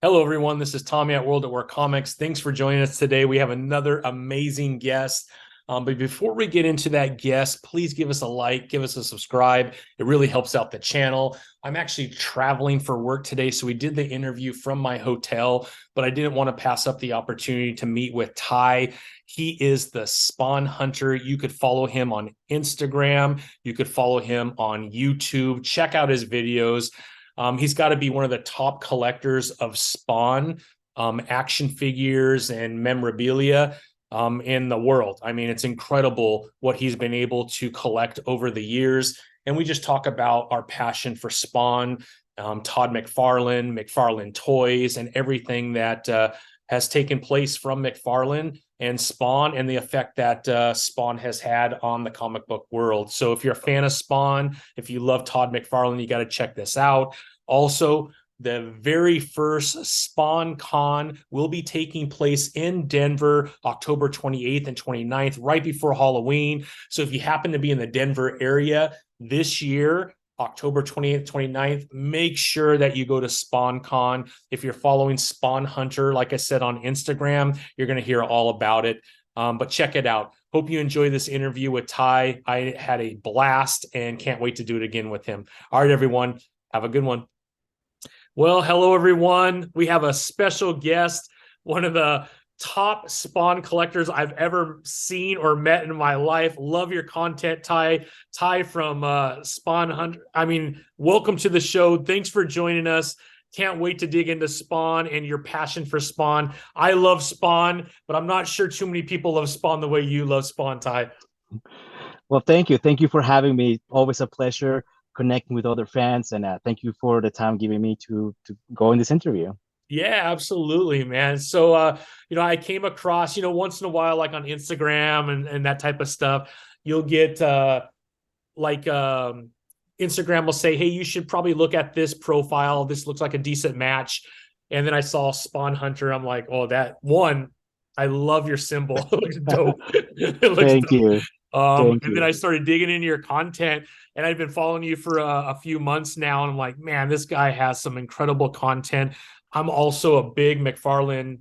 Hello, everyone. This is Tommy at World at War Comics. Thanks for joining us today. We have another amazing guest. But before we get into that guest, please give us a like, give us a subscribe. It really helps out the channel. I'm actually traveling for work today, so we did the interview from my hotel, but I didn't want to pass up the opportunity to meet with Ty. He is the Spawn Hunter. You could follow him on Instagram. You could follow him on YouTube. Check out his videos. He's got to be one of the top collectors of Spawn action figures and memorabilia in the world. I mean, it's incredible what he's been able to collect over the years. And we just talk about our passion for Spawn, Todd McFarlane Toys, and everything that has taken place from McFarlane and Spawn and the effect that Spawn has had on the comic book world. So if you're a fan of Spawn, if you love Todd McFarlane, you got to check this out. Also, the very first Spawn Con will be taking place in Denver, October 28th and 29th, right before Halloween. So if you happen to be in the Denver area this year, October 28th, 29th, make sure that you go to Spawn Con. If you're following Spawn Hunter, like I said, on Instagram, you're going to hear all about it. But check it out. Hope you enjoy this interview with Ty. I had a blast and can't wait to do it again with him. All right, everyone, have a good one. Well, hello, everyone. We have a special guest, one of the top Spawn collectors I've ever seen or met in my life. Love your content, Ty. Ty from Spawn Hunter. I mean, welcome to the show. Thanks for joining us. Can't wait to dig into Spawn and your passion for Spawn. I love Spawn, but I'm not sure too many people love Spawn the way you love Spawn, Ty. Well, thank you. Thank you for having me. Always a pleasure connecting with other fans, and thank you for the time giving me to go in this interview. Yeah, absolutely, man. So, I came across, once in a while, like on Instagram and that type of stuff, you'll get like Instagram will say, hey, you should probably look at this profile. This looks like a decent match. And then I saw Spawn Hunter. I'm like, oh, that one, I love your symbol. It looks dope. It looks Thank dope. you. Thank And then you. I started digging into your content, and I've been following you for a few months now. And I'm like, man, this guy has some incredible content. I'm also a big McFarlane,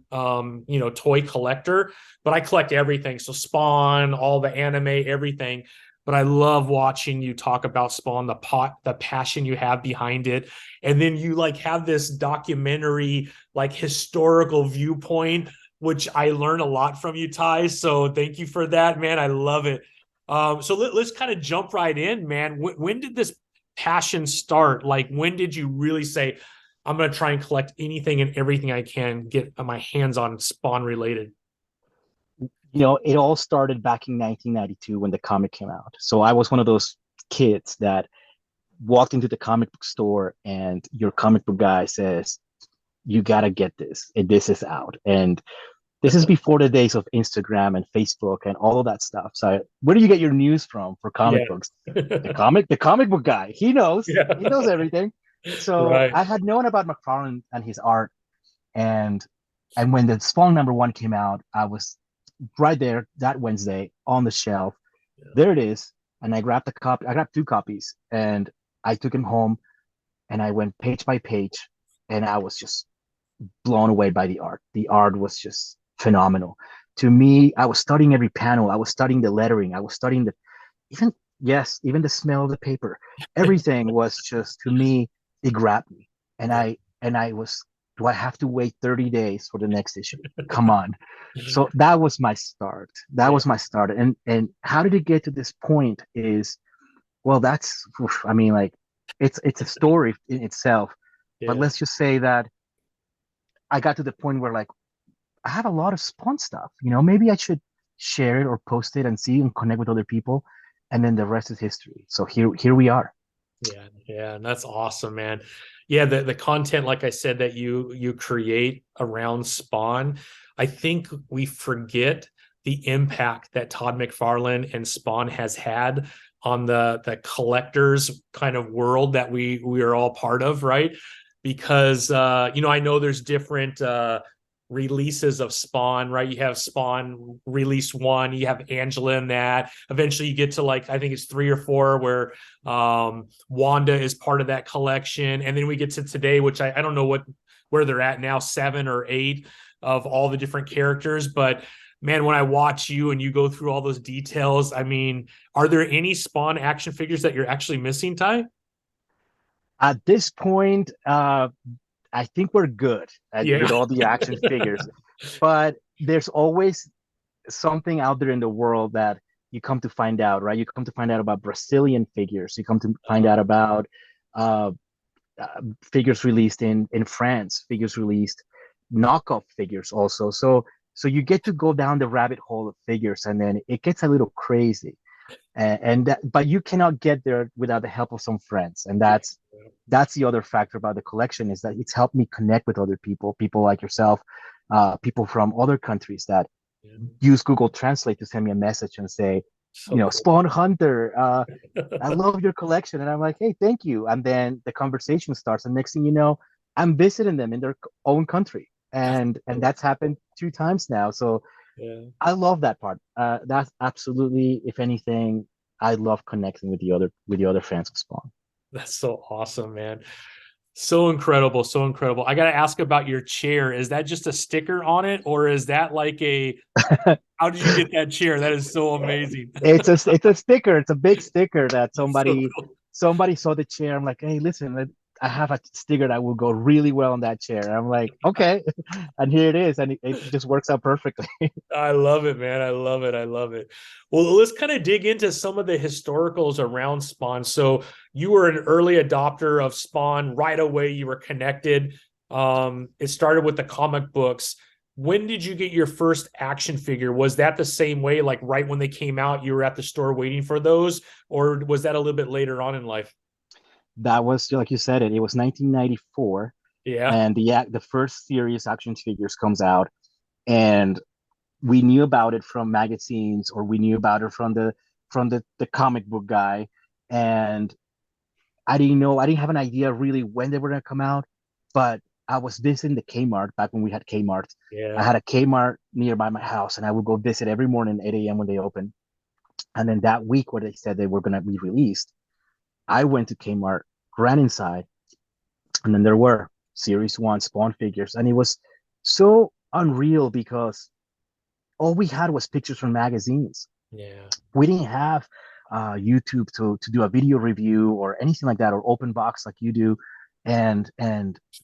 toy collector, but I collect everything. So Spawn, all the anime, everything. But I love watching you talk about Spawn, the passion you have behind it. And then you like have this documentary, like historical viewpoint, which I learn a lot from you, Ty. So thank you for that, man. I love it. So let's kind of jump right in, man. When did this passion start? Like, when did you really say, I'm going to try and collect anything and everything I can get my hands on Spawn related? It all started back in 1992 when the comic came out. So I was one of those kids that walked into the comic book store and your comic book guy says, you got to get this. And this is out. And this is before the days of Instagram and Facebook and all of that stuff. So where do you get your news from for comic Yeah. books? The comic book guy. He knows. He Yeah. knows everything. So Right. I had known about McFarlane and his art, and when the Spawn #1 came out, I was right there that Wednesday on the shelf. There it is, and I grabbed the copy. I grabbed two copies, and I took him home, and I went page by page, and I was just blown away by the art. The art was just phenomenal. To me, I was studying every panel. I was studying the lettering. I was studying the even even the smell of the paper. Everything was just, to me, it grabbed me. And Yeah. I was, do I have to wait 30 days for the next issue? Come on. So that was my start. That Yeah. was my start. And how did it get to this point is, well, that's, I mean, like, it's a story in itself. But Yeah. let's just say that I got to the point where, like, I have a lot of Spawn stuff. Maybe I should share it or post it and see and connect with other people. And then the rest is history. So here we are. Yeah, yeah, and that's awesome, man. Yeah, the content, like I said, that you create around Spawn, I think we forget the impact that Todd McFarlane and Spawn has had on the collectors kind of world that we are all part of, right? Because I know there's different releases of Spawn, right? You have Spawn release one, you have Angela in that. Eventually you get to, like, I think it's 3 or 4 where Wanda is part of that collection. And then we get to today, which I don't know where they're at now, 7 or 8 of all the different characters. But man, when I watch you and you go through all those details, I mean, are there any Spawn action figures that you're actually missing, Ty? At this point, I think we're good Yeah. with all the action figures, but there's always something out there in the world that you come to find out, right? You come to find out about Brazilian figures. You come to find out about uh, figures released in France, figures released, knockoff figures also. So you get to go down the rabbit hole of figures, and then it gets a little crazy. But you cannot get there without the help of some friends, and that's the other factor about the collection, is that it's helped me connect with other people like yourself, people from other countries that use Google Translate to send me a message and say, So cool. Spawn Hunter, I love your collection. And I'm like, hey, thank you. And then the conversation starts. And next thing you know, I'm visiting them in their own country. And that's happened 2 times now. So Yeah. I love that part. That's absolutely, if anything, I love connecting with the other fans of Spawn. That's so awesome, man. So incredible, so incredible. I got to ask about your chair. Is that just a sticker on it, or is that like how did you get that chair? That is so amazing. It's a sticker. It's a big sticker that That's so somebody saw the chair. I'm like, hey, listen, I have a sticker that will go really well on that chair. I'm like, okay, and here it is, and it just works out perfectly. I love it, man. I love it. I love it. Well, let's kind of dig into some of the historicals around Spawn. So you were an early adopter of Spawn right away. You were connected. It started with the comic books. When did you get your first action figure? Was that the same way, like right when they came out, you were at the store waiting for those, or was that a little bit later on in life? That was, like you said, it was 1994, Yeah. and the first series action figures comes out, and we knew about it from magazines, or we knew about it from the comic book guy, and I didn't have an idea really when they were going to come out, but I was visiting the Kmart back when we had Kmart. I Yeah. had a Kmart nearby my house, and I would go visit every morning 8 a.m. when they opened. And then that week where they said they were going to be released, I went to Kmart, ran inside, and then there were Series 1 Spawn figures. And it was so unreal because all we had was pictures from magazines. Yeah. We didn't have YouTube to do a video review or anything like that, or open box like you do, and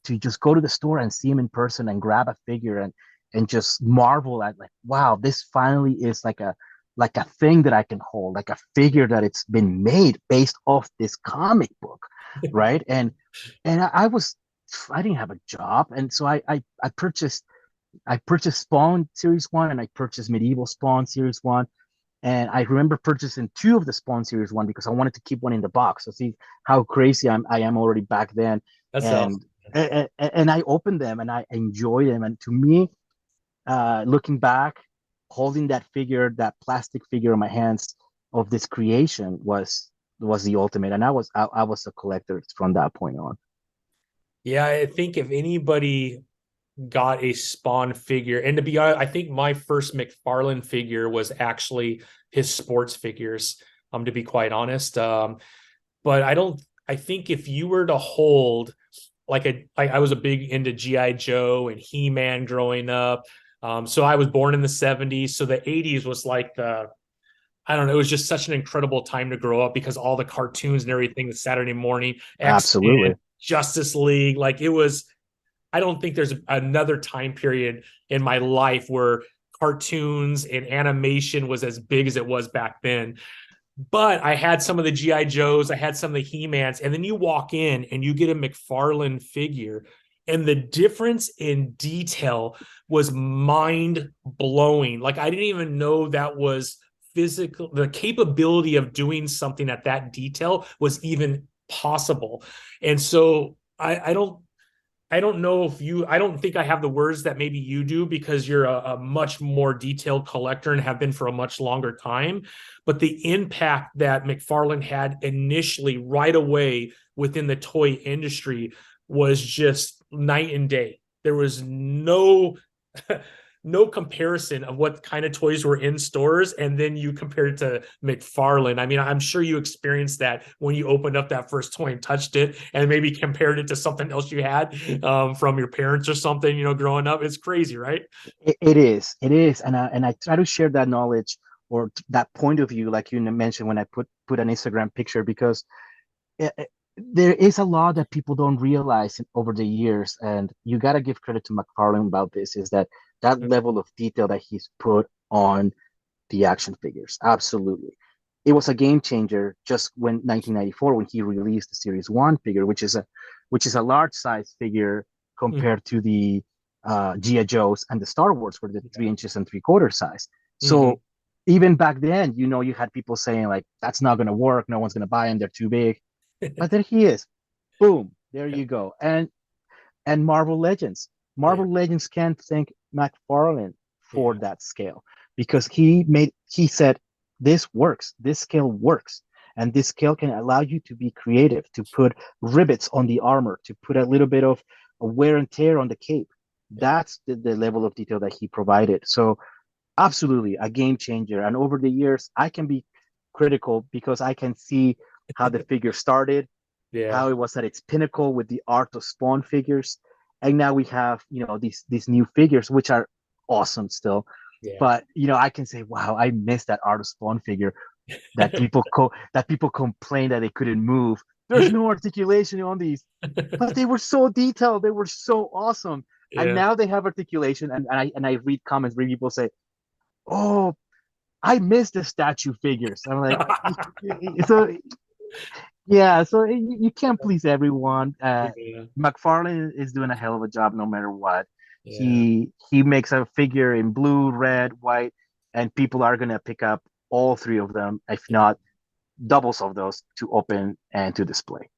to just go to the store and see him in person and grab a figure and just marvel at, like, wow, this finally is like a thing that I can hold, like a figure that it's been made based off this comic book, right? And I didn't have a job, and so I purchased Spawn Series 1, and I purchased Medieval Spawn Series 1. And I remember purchasing 2 of the Spawn Series 1 because I wanted to keep one in the box. So see how crazy I am already back then. That's And, awesome. and I opened them and I enjoyed them. And to me, looking back, holding that figure, that plastic figure in my hands of this creation was the ultimate. And I was a collector from that point on. Yeah, I think if anybody got a Spawn figure, and to be honest, I think my first McFarlane figure was actually his sports figures, to be quite honest. But I think if you were to hold I was a big into GI Joe and He-Man growing up. So I was born in the 70s, so the 80s was like I don't know, it was just such an incredible time to grow up because all the cartoons and everything, the Saturday morning, X-Men, Absolutely. Justice League, like it was, I don't think there's another time period in my life where cartoons and animation was as big as it was back then. But I had some of the GI Joes, I had some of the He-Mans, and then you walk in and you get a McFarlane figure, and the difference in detail was mind blowing. Like I didn't even know that was physical. The capability of doing something at that detail was even possible, and so I don't know if you, I don't think I have the words that maybe you do because you're a much more detailed collector and have been for a much longer time. But the impact that McFarlane had initially right away within the toy industry was just night and day. There was no no comparison of what kind of toys were in stores, and then you compare it to McFarlane. I mean, I'm sure you experienced that when you opened up that first toy and touched it, and maybe compared it to something else you had from your parents or something, growing up. It's crazy, right? It is, and I try to share that knowledge or that point of view, like you mentioned when I put an Instagram picture, because there is a lot that people don't realize over the years, and you got to give credit to McFarlane about this, is that level of detail that he's put on the action figures. Absolutely. It was a game changer just when 1994 when he released the Series 1 figure, which is a large size figure Mm-hmm. compared to the G.I. Joes and the Star Wars for the 3 inches and 3/4 size. Mm-hmm. So even back then, you had people saying like, that's not going to work. No one's going to buy them. They're too big. But there he is. Boom. There you go. And Marvel Legends. Yeah. Marvel Legends can't thank McFarlane for Yeah. that scale, because he said this works, this scale works, and this scale can allow you to be creative, to put rivets on the armor, to put a little bit of wear and tear on the cape. Yeah. That's the level of detail that he provided. So absolutely a game changer. And over the years, I can be critical because I can see how the figure started, Yeah. how it was at its pinnacle with the art of Spawn figures, and now we have these new figures which are awesome still. Yeah. But I can say, wow, I missed that art of Spawn figure that people complained that they couldn't move. There's no articulation on these, but they were so detailed. They were so awesome. And Yeah. now they have articulation, and I read comments where people say, "Oh, I miss the statue figures." I'm like, so yeah, so you can't please everyone. Yeah. McFarlane is doing a hell of a job no matter what. Yeah. He makes a figure in blue, red, white, and people are gonna pick up all three of them, if not doubles of those, to open and to display.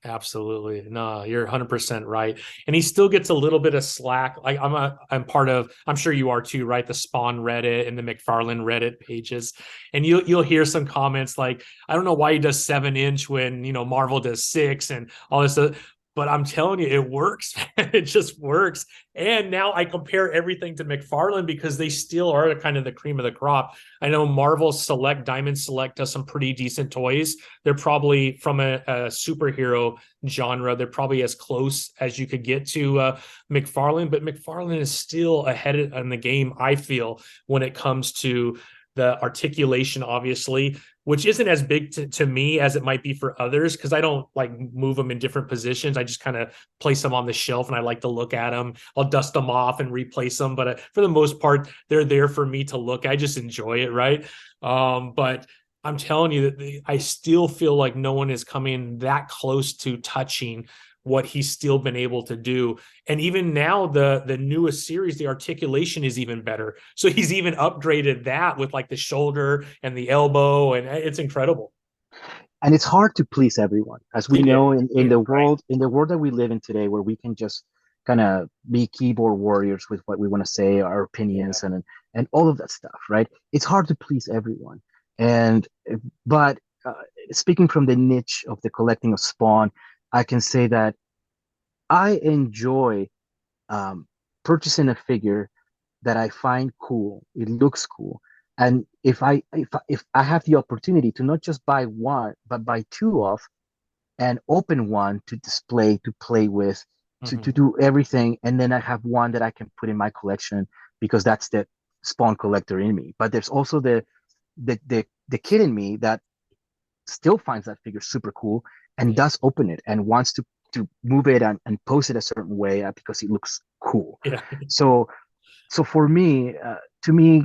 Absolutely. No, you're 100% right. And he still gets a little bit of slack. Like I'm part of, I'm sure you are too, right? The Spawn Reddit and the McFarlane Reddit pages. And you'll hear some comments like, I don't know why he does 7 inch when, Marvel does 6 and all this stuff. But I'm telling you, it works. It just works. And now I compare everything to McFarlane because they still are kind of the cream of the crop. I know Marvel Select, Diamond Select does some pretty decent toys. They're probably from a superhero genre. They're probably as close as you could get to McFarlane, but McFarlane is still ahead in the game, I feel, when it comes to the articulation, obviously, which isn't as big to me as it might be for others because I don't like move them in different positions. I just kind of place them on the shelf and I like to look at them. I'll dust them off and replace them, but for the most part, they're there for me to look. I just enjoy it, right? But I'm telling you that I still feel like no one is coming that close to touching what he's still been able to do. And even now, the newest series, the articulation is even better. So he's even upgraded that with like the shoulder and the elbow, and it's incredible. And it's hard to please everyone, as we It know is, in the right? world that we live in today, where we can just kind of be keyboard warriors with what we want to say, our Yeah. opinions, and all of that stuff, right? It's hard to please everyone. And but speaking from the niche of the collecting of Spawn, I can say that I enjoy um, purchasing a figure that I find cool. It looks cool. And if I have the opportunity to not just buy one, but buy two of, and open one to display, to play with, to Mm-hmm. do everything, and then I have one that I can put in my collection because that's the Spawn collector in me. But there's also the kid in me that still finds that figure super cool and Yeah. does open it and wants to move it and pose it a certain way because it looks cool. Yeah. So for me, to me,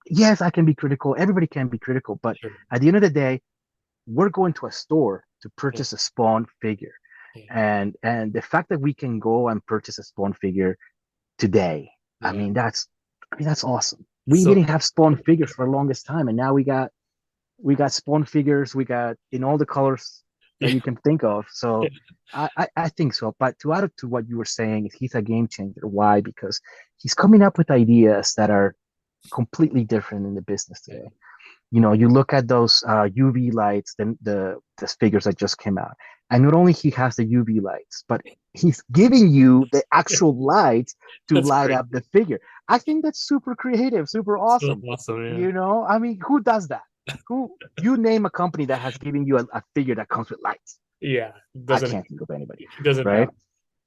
yes, I can be critical. Everybody can be critical, but Sure. at the end of the day, we're going to a store to Yeah. purchase a Spawn figure, Yeah. and the fact that we can go and purchase a Spawn figure today, I Yeah. mean that's awesome. We So didn't have Spawn figures for the longest time, and now we got Spawn figures. We got in all the colors that yeah. you can think of. So I think so. But to add to what you were saying, he's a game changer. Why? Because he's coming up with ideas that are completely different in the business Yeah. today. you look at those UV lights, then the figures that just came out, and not only he has the UV lights, but he's giving you the actual lights to That's light great. up the figure. I think that's super creative, super So awesome. awesome, yeah. I mean, who does that? Who you name a company that has given you a figure that comes with lights? Yeah, I doesn't can't think of anybody, he doesn't right?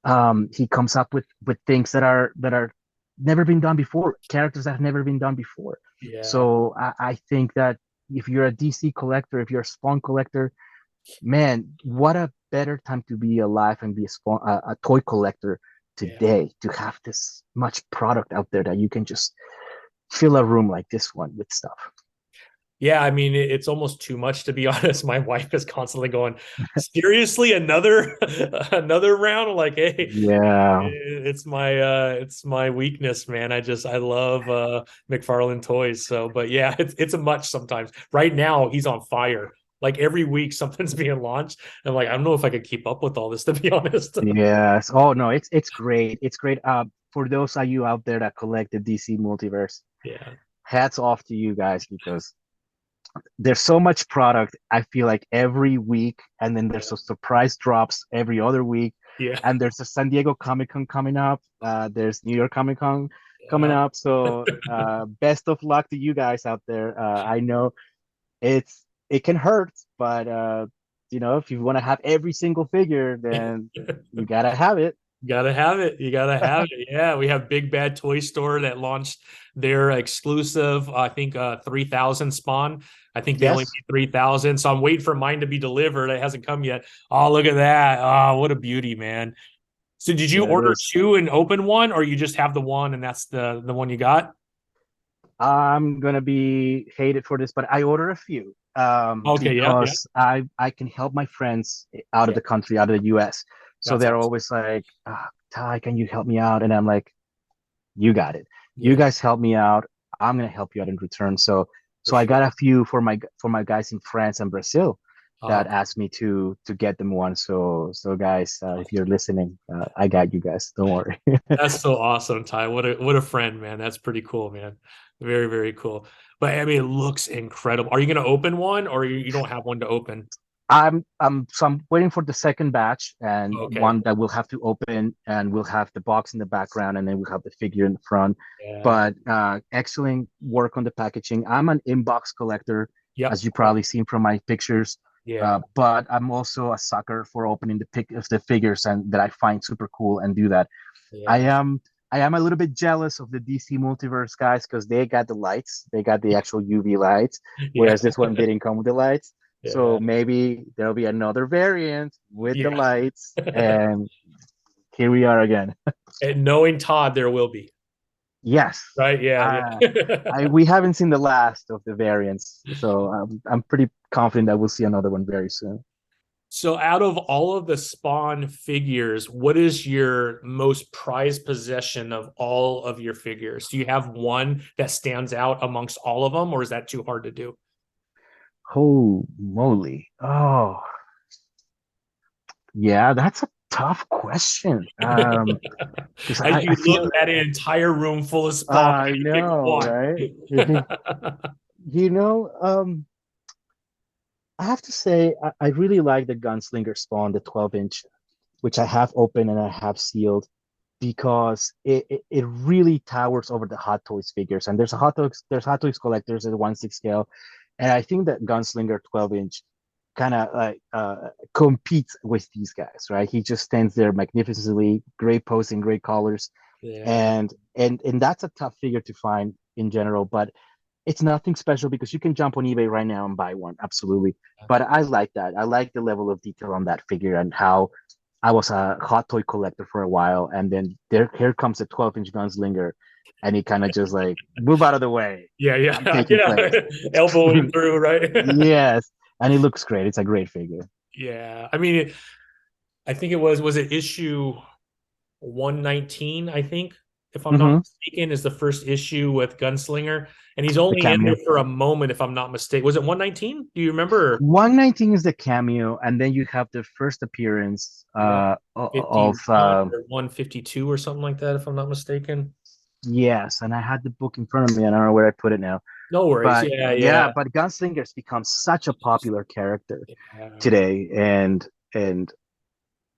have. He comes up with things that are never been done before, characters that have never been done before. Yeah, So I think that if you're a DC collector, if you're a Spawn collector, man, what a better time to be alive and be a toy collector yeah. today, to have this much product out there that you can just fill a room like this one with stuff. Yeah, I mean, it's almost too much to be honest. My wife is constantly going, seriously, another another round? I'm like, hey, Yeah, it's my weakness, man. I love McFarlane toys. So, but yeah, it's a much sometimes. Right now, he's on fire. Like every week, something's being launched. I'm like, I don't know if I could keep up with all this, to be honest. yes. Oh no, it's great. It's great. For those of you out there that collect the DC multiverse, Yeah, hats off to you guys, because there's so much product. I feel like every week, and then there's a surprise drops every other week, yeah, and there's a San Diego Comic Con coming up. There's New York Comic Con coming yeah. up. So best of luck to you guys out there. I know it can hurt, but if you want to have every single figure, then you gotta have it. Gotta have it. You gotta have it. Yeah, we have Big Bad Toy Store that launched their exclusive, I think 3,000 spawn. I think they only Yes, made 3,000. So I'm waiting for mine to be delivered. It hasn't come yet. Oh, look at that. Oh, what a beauty, man. So did you yeah, it order is. two and open one, or you just have the one and that's the one you got? I'm gonna be hated for this, but I order a few Okay, yeah, yeah, because I can help my friends out of yeah. the country, out of the US. So That's they're awesome. always like, Ty, can you help me out? And I'm like, you got it. You Yeah, guys help me out. I'm gonna help you out in return. So for so I got sure. a few for my guys in France and Brazil Oh, that asked me to get them one. So guys, if you're listening, I got you guys. Don't worry. that's so awesome, Ty. What a friend, man. That's pretty cool, man. Very, very cool. But I mean, it looks incredible. Are you going to open one, or you don't have one to open? I'm waiting for the second batch, and Okay. one that we'll have to open, and we'll have the box in the background, and then we'll have the figure in the front. Yeah. But excellent work on the packaging. I'm an inbox collector, Yep. as you Yep. probably seen from my pictures. Yeah. But I'm also a sucker for opening the figures, and that I find super cool and do that. I Yeah. am I am a little bit jealous of the DC Multiverse guys, because they got the lights, they got the actual UV lights, Yeah. whereas this one didn't come with the lights. Yeah. So maybe there'll be another variant with the Yeah. lights, and here we are again. And knowing Todd, there will be. Yes, Right. Yeah. uh, Yeah. I we haven't seen the last of the variants, so I'm pretty confident that we'll see another one very soon. So, out of all of the Spawn figures, what is your most prized possession of all of your figures? Do you have one that stands out amongst all of them, or is that too hard to do? Holy moly! Oh, yeah, that's a tough question. Because As I you look feel at an entire room full of Spawn, I you pick know, one. right? You know, I have to say I really like the Gunslinger Spawn, the 12-inch, which I have open and I have sealed, because it really towers over the Hot Toys figures. And there's Hot Toys collectors at the 1/6 scale, and I think that Gunslinger 12-inch kind of like competes with these guys, right? He just stands there magnificently, great posing, great colors, Yeah. and that's a tough figure to find in general, but it's nothing special because you can jump on eBay right now and buy one, absolutely. But I like that. I like the level of detail on that figure, and how I was a hot toy collector for a while, and then here comes a 12-inch gunslinger, and he kind of just like, move out of the way. Yeah, I'm yeah, taking yeah. place. Elbowing through, right? Yes, and it looks great. It's a great figure. Yeah. I mean, I think was it issue 119, I think, if I'm not Hmm. mistaken, is the first issue with Gunslinger. And he's The only in there cameo. for a moment, if I'm not mistaken. Was it 119? Do you remember? 119 is the cameo, and then you have the first appearance Yeah. of 51 or 152 or something like that, if I'm not mistaken. Yes, and I had the book in front of me, and I don't know where I put it now. No worries. But Yeah, yeah, yeah. but Gunslinger's become such a popular character Yeah. today, and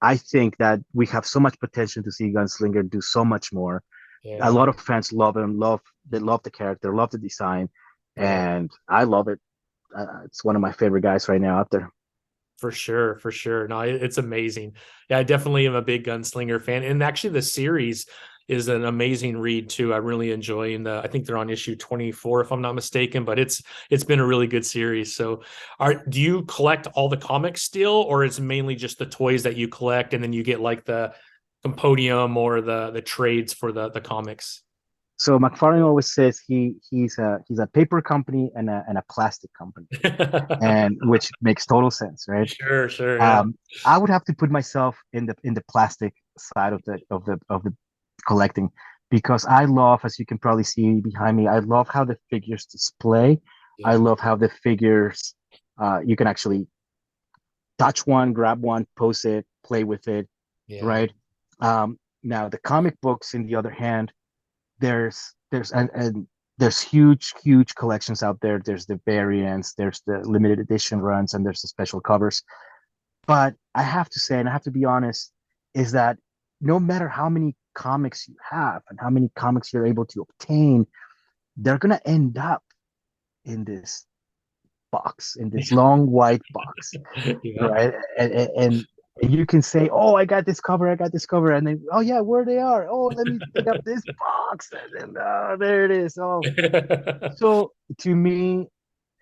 I think that we have so much potential to see Gunslinger do so much more. A Yeah. lot of fans love him, love the character, love the design, Yeah. and I love it. It's one of my favorite guys right now out there. For sure, for sure. No, it's amazing. Yeah, I definitely am a big Gunslinger fan. And actually the series is an amazing read too. I'm really enjoying I think they're on issue 24 if I'm not mistaken, but it's been a really good series. So do you collect all the comics still, or it's mainly just the toys that you collect and then you get like the compendium or the trades for the comics? So McFarlane always says he's a paper company and a plastic company, and which makes total sense, right? Sure, sure, yeah. Um, I would have to put myself in the plastic side of the collecting because I love, as you can probably see behind me, I love how the figures display. I Yeah. love how the figures you can actually touch one, grab one, pose it, play with it, Yeah. right? Now the comic books, in the other hand, and there's huge collections out there. There's the variants, there's the limited edition runs, and there's the special covers. But I have to say, and I have to be honest, is that no matter how many comics you have and how many comics you're able to obtain, they're gonna end up in this box, in this long white box, Yeah. right? And you can say, "Oh, I got this cover, I got this cover," and then, "Oh yeah, where they are? Oh, let me pick up this box," and then, oh, there it is. Oh, so to me,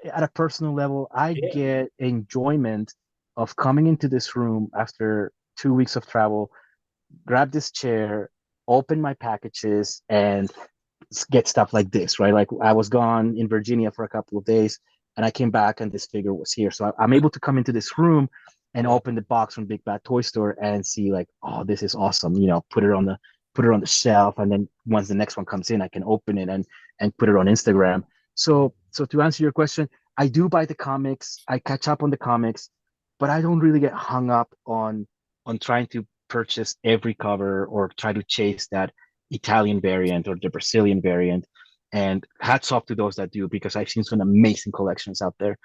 at a personal level, I Yeah. get enjoyment of coming into this room after 2 weeks of travel, grab this chair, open my packages, and get stuff like this, right? Like I was gone in Virginia for a couple of days, and I came back, and this figure was here. So I'm able to come into this room and Yeah. open the box from Big Bad Toy Store and see like, oh, this is awesome. You know, put it on the shelf, and then once the next one comes in, I can open it and put it on Instagram. So to answer your question, I do buy the comics. I catch up on the comics, but I don't really get hung up on trying to purchase every cover or try to chase that Italian variant or the Brazilian variant. And hats off to those that do, because I've seen some amazing collections out there.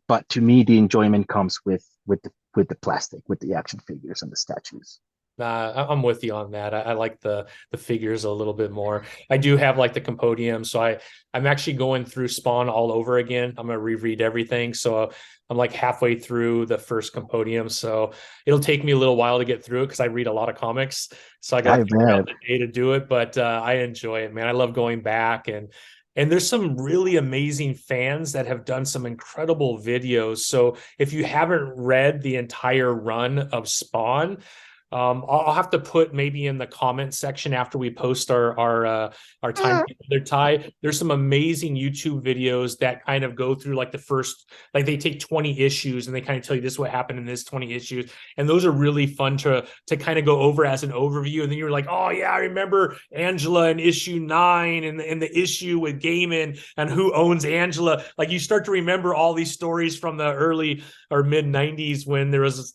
But to me, the enjoyment comes with the plastic, with the action figures and the statues. Nah, I'm with you on that. I like the figures a little bit more. I do have like the compendium, so I'm actually going through Spawn all over again. I'm gonna reread everything, so I'm like halfway through the first compendium. So it'll take me a little while to get through it because I read a lot of comics, so I got to I figure out bet. the day to do it. But I enjoy it, man. I love going back and there's some really amazing fans that have done some incredible videos. So if you haven't read the entire run of Spawn, I'll have to put maybe in the comment section after we post our time together, Ty. There's some amazing YouTube videos that kind of go through like the first, like they take 20 issues and they kind of tell you this is what happened in this 20 issues, and those are really fun to kind of go over as an overview. And then you're like, oh yeah, I remember Angela in issue 9 and the issue with Gaiman and who owns Angela. Like you start to remember all these stories from the early or mid 90s when there was,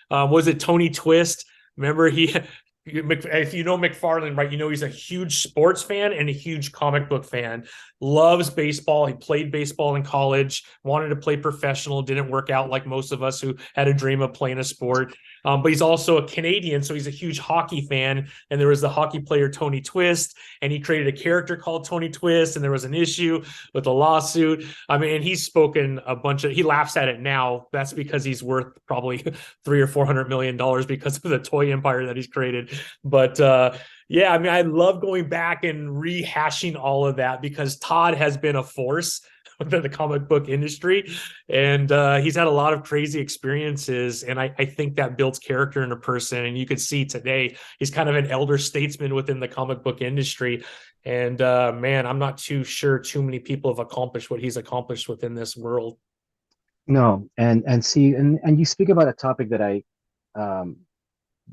was it Tony Twist? Remember if you know McFarlane, right, you know he's a huge sports fan and a huge comic book fan. Loves baseball. He played baseball in college, wanted to play professional, didn't work out like most of us who had a dream of playing a sport. But he's also a Canadian, so he's a huge hockey fan. And there was the hockey player Tony Twist, and he created a character called Tony Twist, and there was an issue with a lawsuit. I mean, and he's spoken a bunch of. He laughs at it now. That's because he's worth probably $300 or $400 million because of the toy empire that he's created. But yeah, I mean, I love going back and rehashing all of that because Todd has been a force within the comic book industry, and he's had a lot of crazy experiences, and I think that builds character in a person. And you could see today he's kind of an elder statesman within the comic book industry. And man, I'm not too sure too many people have accomplished what he's accomplished within this world. No, and see, and you speak about a topic um,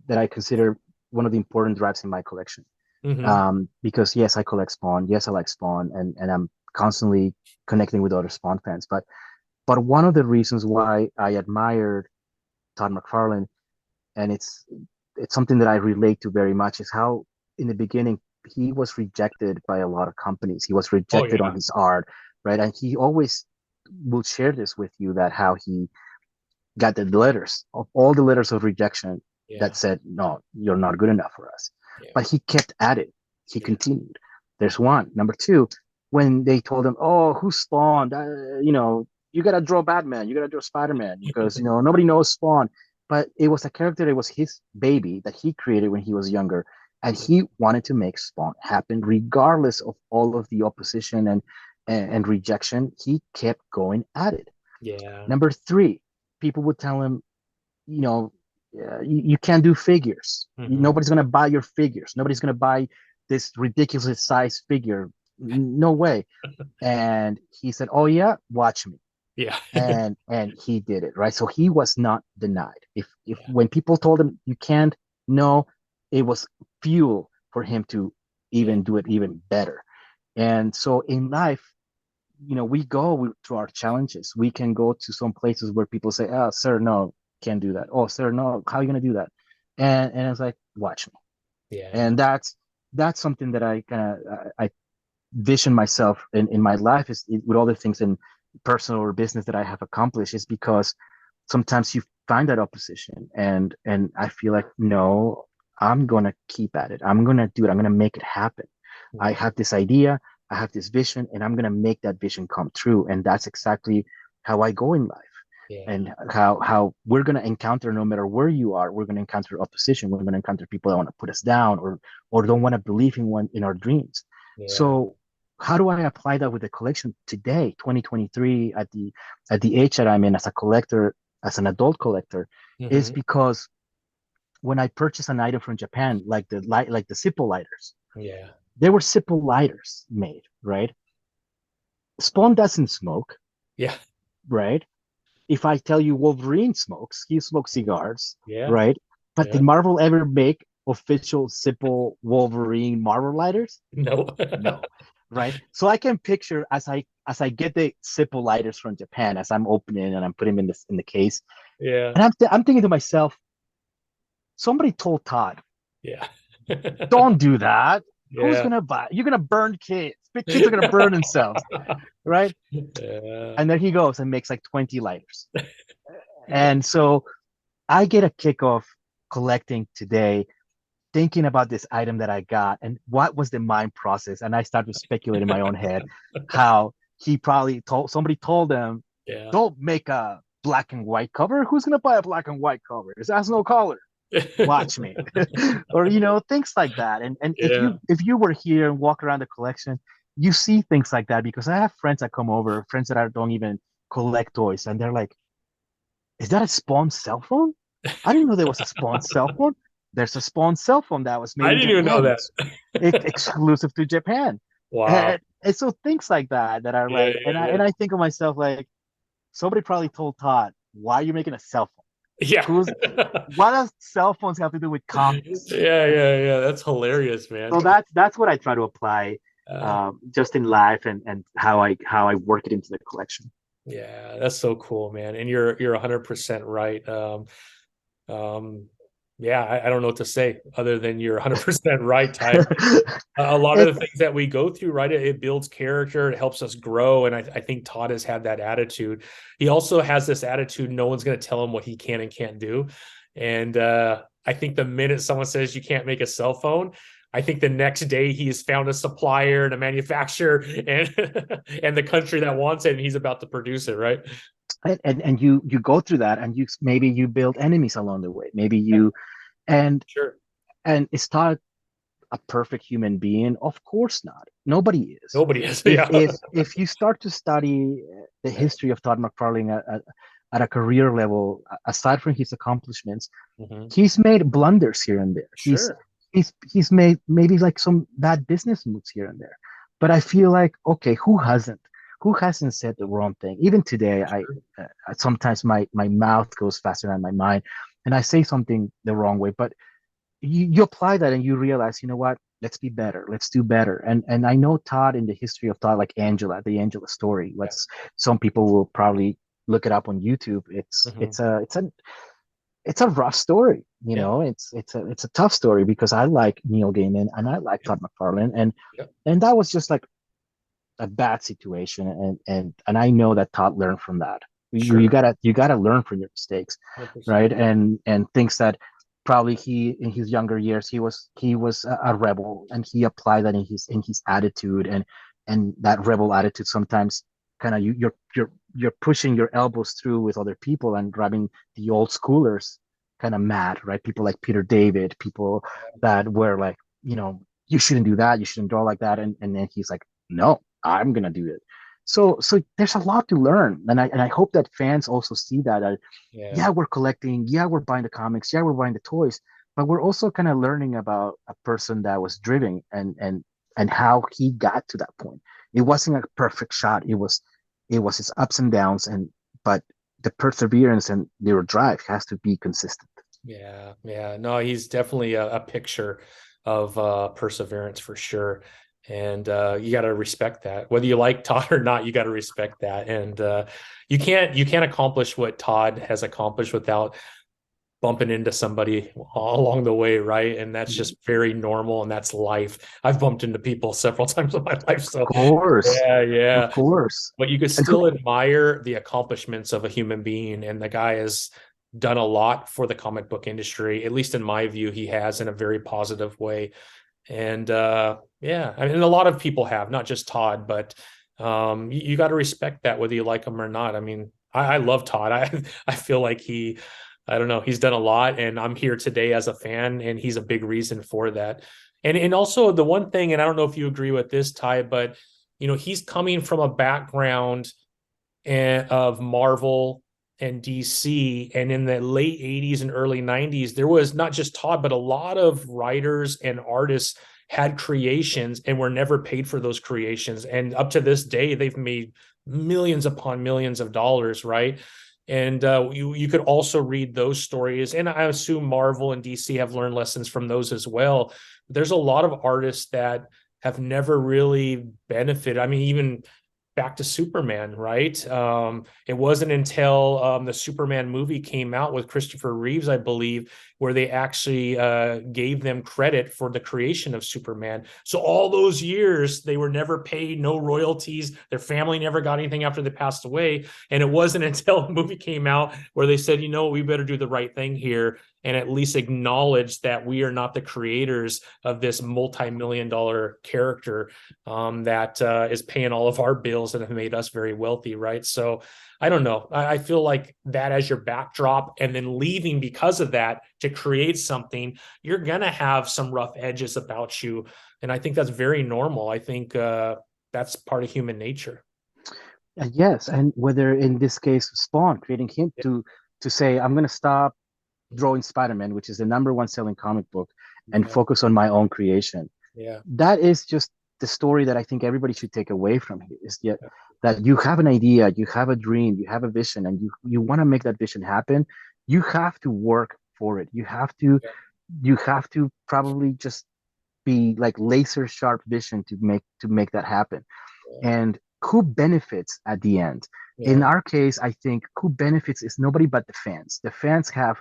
that I consider one of the important drives in my collection. Mm-hmm. Because yes, I collect Spawn. Yes, I like Spawn, and I'm constantly connecting with other Spawn fans. But one of the reasons why I admired Todd McFarlane, and it's something that I relate to very much, is how in the beginning he was rejected by a lot of companies. He was Oh rejected on yeah. his art, right? And he always will share this with you, that how he got the letters of all the letters of rejection Yeah. that said, no, you're not good enough for us. Yeah. But he kept at it. He Yeah. continued. There's one. Number two, when they told him, oh, who's Spawn? You got to draw Batman. You got to draw Spider-Man because, nobody knows Spawn. But it was a character that was his baby that he created when he was younger. And he wanted to make Spawn happen regardless of all of the opposition and rejection. He kept going at it. Yeah. Number three, people would tell him, you know, you can't do figures. Hmm. Nobody's going to buy your figures. Nobody's going to buy this ridiculous size figure. No way. And he said, oh, yeah, watch me. Yeah. And he did it, right? So he was not denied. If Yeah. when people told him you can't, no, it was fuel for him to Yeah. even do it even better. And so in life, we go through our challenges. We can go to some places where people say, "Oh, sir, no, can't do that." "Oh, sir, no, how are you gonna do that?" And it's like, watch me. Yeah. And that's something that I kind of I vision myself in my life with all the things in personal or business that I have accomplished, is because sometimes you find that opposition, and I feel like, no, I'm gonna keep at it. I'm gonna do it. I'm gonna make it happen. I Yeah. have this idea, I have this vision, and I'm gonna make that vision come true. And that's exactly how I go in life. Yeah. And how we're gonna encounter, no matter where you are, we're gonna encounter opposition. We're gonna encounter people that want to put us down, or don't want to believe in our dreams. Yeah. So how do I apply that with the collection today, 2023, at the age that I'm in as a collector, as an adult collector, is Hmm. because when I purchase an item from Japan, like the Zippo lighters, Yeah. there were Zippo lighters made, right? Spawn doesn't smoke, Yeah. right? If I tell you Wolverine smokes, he smokes cigars, Yeah. right? But did Yeah. Marvel ever make official Zippo Wolverine Marvel lighters? No. No, right? So I can picture, as I get the Zippo lighters from Japan, as I'm opening and I'm putting them in the case, Yeah. and I'm thinking to myself, somebody told Todd, Yeah. don't do that. Who's Yeah. gonna buy? You're gonna burn kids. Big kids are gonna burn themselves, right? Yeah. And there he goes and makes like 20 lighters. And so I get a kick off collecting today, thinking about this item that I got and what was the mind process. And I start to speculate in my own head how he probably told them, Yeah. don't make a black and white cover. Who's gonna buy a black and white cover? It has no color. Watch me. Or things like that. And if Yeah. you were here and walk around the collection, you see things like that, because I have friends that come over, friends that I don't even collect toys, and they're like, is that a Spawn cell phone? I didn't know there was a Spawn cell phone. There's a Spawn cell phone that was made I in didn't even know Japan, that. exclusive to Japan. Wow. And so things like that are Yeah. like, and I Yeah. and I think of myself like, somebody probably told Todd, why are you making a cell phone? Yeah. Who's What does cell phones have to do with comics? Yeah. Yeah. Yeah. That's hilarious, man. So that's what I try to apply, Uh, just in life, and how I work it into the collection. yeah, that's so cool, man. And you're 100% right. Um, yeah, I don't know what to say other than you're 100% right, Ty. A lot of It, the things that we go through, right? It builds character, it helps us grow. And I think Todd has had that attitude. He also has this attitude, no one's going to tell him what he can and can't do. And I think the minute someone says you can't make a cell phone, I think the next day he has found a supplier and a manufacturer and and the country that wants it, and he's about to produce it, right? and you go through that, and maybe you build enemies along the way. Maybe Yeah, and sure. and it's not a perfect human being. Of course not. Nobody is. Nobody is. If Yeah. if if you start to study the Yeah. history of Todd McFarlane at a career level, aside from his accomplishments, Hmm. he's made blunders here and there. He's Sure. he's he's made maybe like some bad business moves here and there. But I feel like, okay, who hasn't? Who hasn't said the wrong thing? Even today, I Sure. sometimes my mouth goes faster than my mind, and I say something the wrong way. But you apply that and you realize, you know what? Let's be better. Let's do better. And I know Todd, in the history of Todd, like Angela, the Angela story. Yeah. Some people will probably look it up on YouTube. It's Hmm. it's a it's a rough story. Yeah. It's a tough story because I like Neil Gaiman and I like Yeah. Todd McFarlane, and Yeah. that was just like a bad situation, and I know that Todd learned from that. You Sure. gotta learn from your mistakes, 100%. right? And things that probably he in his younger years he was a rebel, and he applied that in his attitude, and that rebel attitude sometimes kind of you're pushing your elbows through with other people and driving the old schoolers kind of mad, right? People like Peter David, people that were like, you shouldn't do that, you shouldn't draw like that, and then he's like, no, I'm gonna do it. So there's a lot to learn, and I hope that fans also see that. Yeah. Yeah, we're collecting, yeah, we're buying the comics, yeah, we're buying the toys, but we're also kind of learning about a person that was driven and how he got to that point. It wasn't a perfect shot. It was his ups and downs, and but the perseverance and their drive has to be consistent. Yeah. Yeah. No, he's definitely a picture of perseverance for sure. And you got to respect that. Whether you like Todd or not, you got to respect that. And you can't accomplish what Todd has accomplished without bumping into somebody all along the way, right? And that's just very normal, and that's life. I've bumped into people several times in my life, Of so course, yeah, of yeah. course. But you could And still admire the accomplishments of a human being, and the guy has done a lot for the comic book industry. At least in my view, he has in a very positive way. And yeah, I mean, a lot of people have, not just Todd, but you got to respect that whether you like him or not. I mean, I love Todd. I feel like I don't know, he's done a lot, and I'm here today as a fan, and he's a big reason for that. And also the one thing, and I don't know if you agree with this, Ty, but he's coming from a background of Marvel and DC. And in the late 80s and early 90s, there was not just Todd, but a lot of writers and artists had creations and were never paid for those creations. And up to this day, they've made millions upon millions of dollars, right? And you could also read those stories. And I assume Marvel and DC have learned lessons from those as well. There's a lot of artists that have never really benefited. I mean, even back to Superman, right? It wasn't until the Superman movie came out with Christopher Reeves, I believe, where they actually gave them credit for the creation of Superman. So all those years, they were never paid, no royalties. Their family never got anything after they passed away. And it wasn't until the movie came out where they said, we better do the right thing here and at least acknowledge that we are not the creators of this multi-million dollar character that is paying all of our bills and have made us very wealthy, right? So I don't know. I feel like that as your backdrop and then leaving because of that to create something, you're going to have some rough edges about you. And I think that's very normal. I think that's part of human nature. Yes, and whether in this case Spawn creating him Yeah. to say I'm going to stop drawing Spider-Man, which is the number one selling comic book, and Yeah. focus on my own creation. Yeah. That is just the story that I think everybody should take away from here is yet that you have an idea, you have a dream, you have a vision, and you want to make that vision happen. You have to work for it. You have to probably just be like laser sharp vision to make that happen. Yeah. And who benefits at the end? In Yeah. our case, I think who benefits is nobody but the fans. The fans have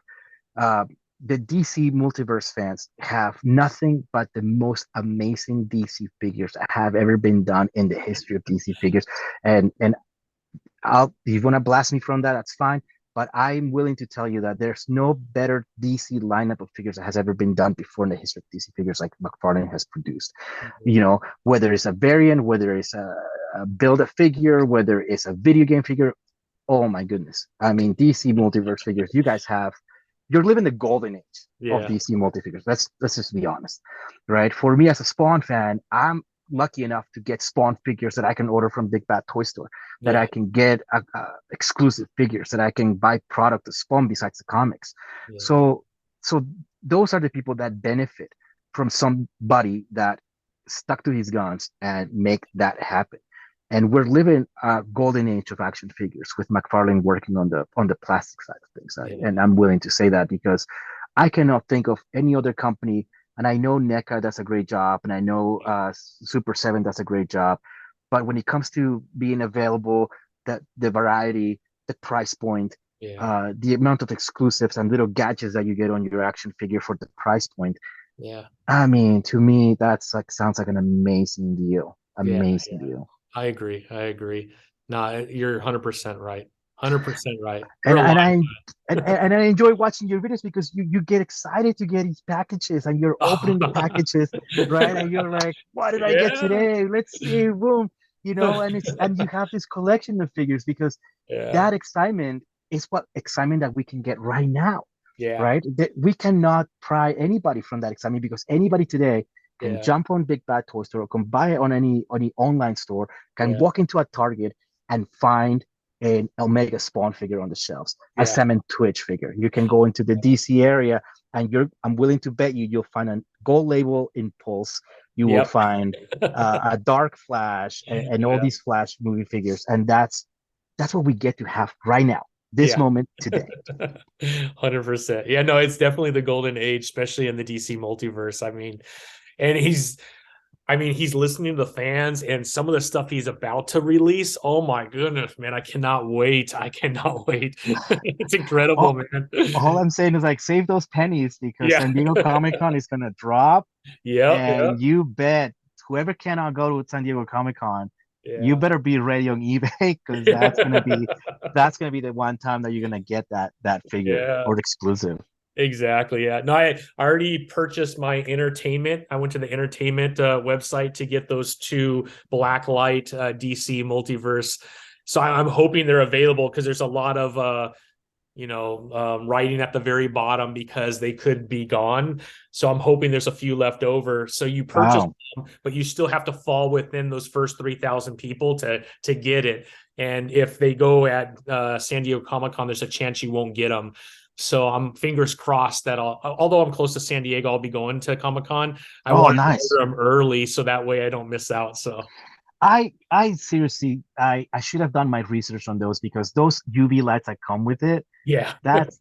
uh, the DC multiverse fans have nothing but the most amazing DC figures that have ever been done in the history of DC figures. And if you want to blast me from that, that's fine. But I'm willing to tell you that there's no better DC lineup of figures that has ever been done before in the history of DC figures like McFarlane has produced. Mhm. Whether it's a variant, whether it's a build a figure, whether it's a video game figure, oh my goodness. I mean, DC multiverse figures, you're living the golden age of Yeah. DC multifigures. Let's just be honest, right? For me as a Spawn fan, I'm lucky enough to get Spawn figures that I can order from Big Bad Toy Store, that Yeah. I can get exclusive figures, that I can buy product of Spawn besides the comics. Yeah. So those are the people that benefit from somebody that stuck to his guns and make that happen. And we're living a golden age of action figures with McFarlane working on the plastic side of things. Yeah. And I'm willing to say that because I cannot think of any other company. And I know NECA does a great job, and I know Super Seven does a great job. But when it comes to being available, the variety, the price point, Yeah. the amount of exclusives and little gadgets that you get on your action figure for the price point. Yeah. I mean, to me, that's like sounds like an amazing deal. Yeah. Amazing deal. I agree. I agree. No, you're 100% right. 100% right. We're And aligned. and I and I enjoy watching your videos because you get excited to get these packages and you're opening the packages, right? And you're like, what did I get Yeah. today? Let's see, boom, and it's and you have this collection of figures because Yeah. that excitement is what excitement that we can get right now, Yeah. right? That we cannot pry anybody from that excitement because anybody today can Yeah. jump on Big Bad Toy Store or can buy it on any online store, can Yeah. walk into a Target and find an Omega Spawn figure on the shelves, a Yeah. Salmon Twitch figure. You can go into the DC area and I'm willing to bet you'll find a gold label Impulse. You will Yep. find a Dark Flash and all Yeah. these Flash movie figures, and that's what we get to have right now, this Yeah. moment today. 100%. Yeah, no, it's definitely the golden age, especially in the DC multiverse. And he's listening to the fans and some of the stuff he's about to release. Oh my goodness, man. I cannot wait. I cannot wait. It's incredible, all, man. all I'm saying is like save those pennies because Yeah. San Diego Comic Con is gonna drop, Yep. and Yep. you bet whoever cannot go to San Diego Comic Con, you Yeah. better be ready on eBay because that's gonna be the one time that you're gonna get that figure Yeah. or exclusive. Exactly. Yeah. No, I already purchased my entertainment. I went to the entertainment website to get those two Blacklight DC multiverse. So I'm hoping they're available because there's a lot of writing at the very bottom because they could be gone. So I'm hoping there's a few left over. So you purchase Wow. them, but you still have to fall within those first 3,000 people to get it. And if they go at San Diego Comic Con, there's a chance you won't get them. So I'm fingers crossed that although I'm close to San Diego, I'll be going to Comic Con. I Oh, wanted to nice. order them early so that way I don't miss out. So I seriously I should have done my research on those because those UV lights that come with it, yeah, that's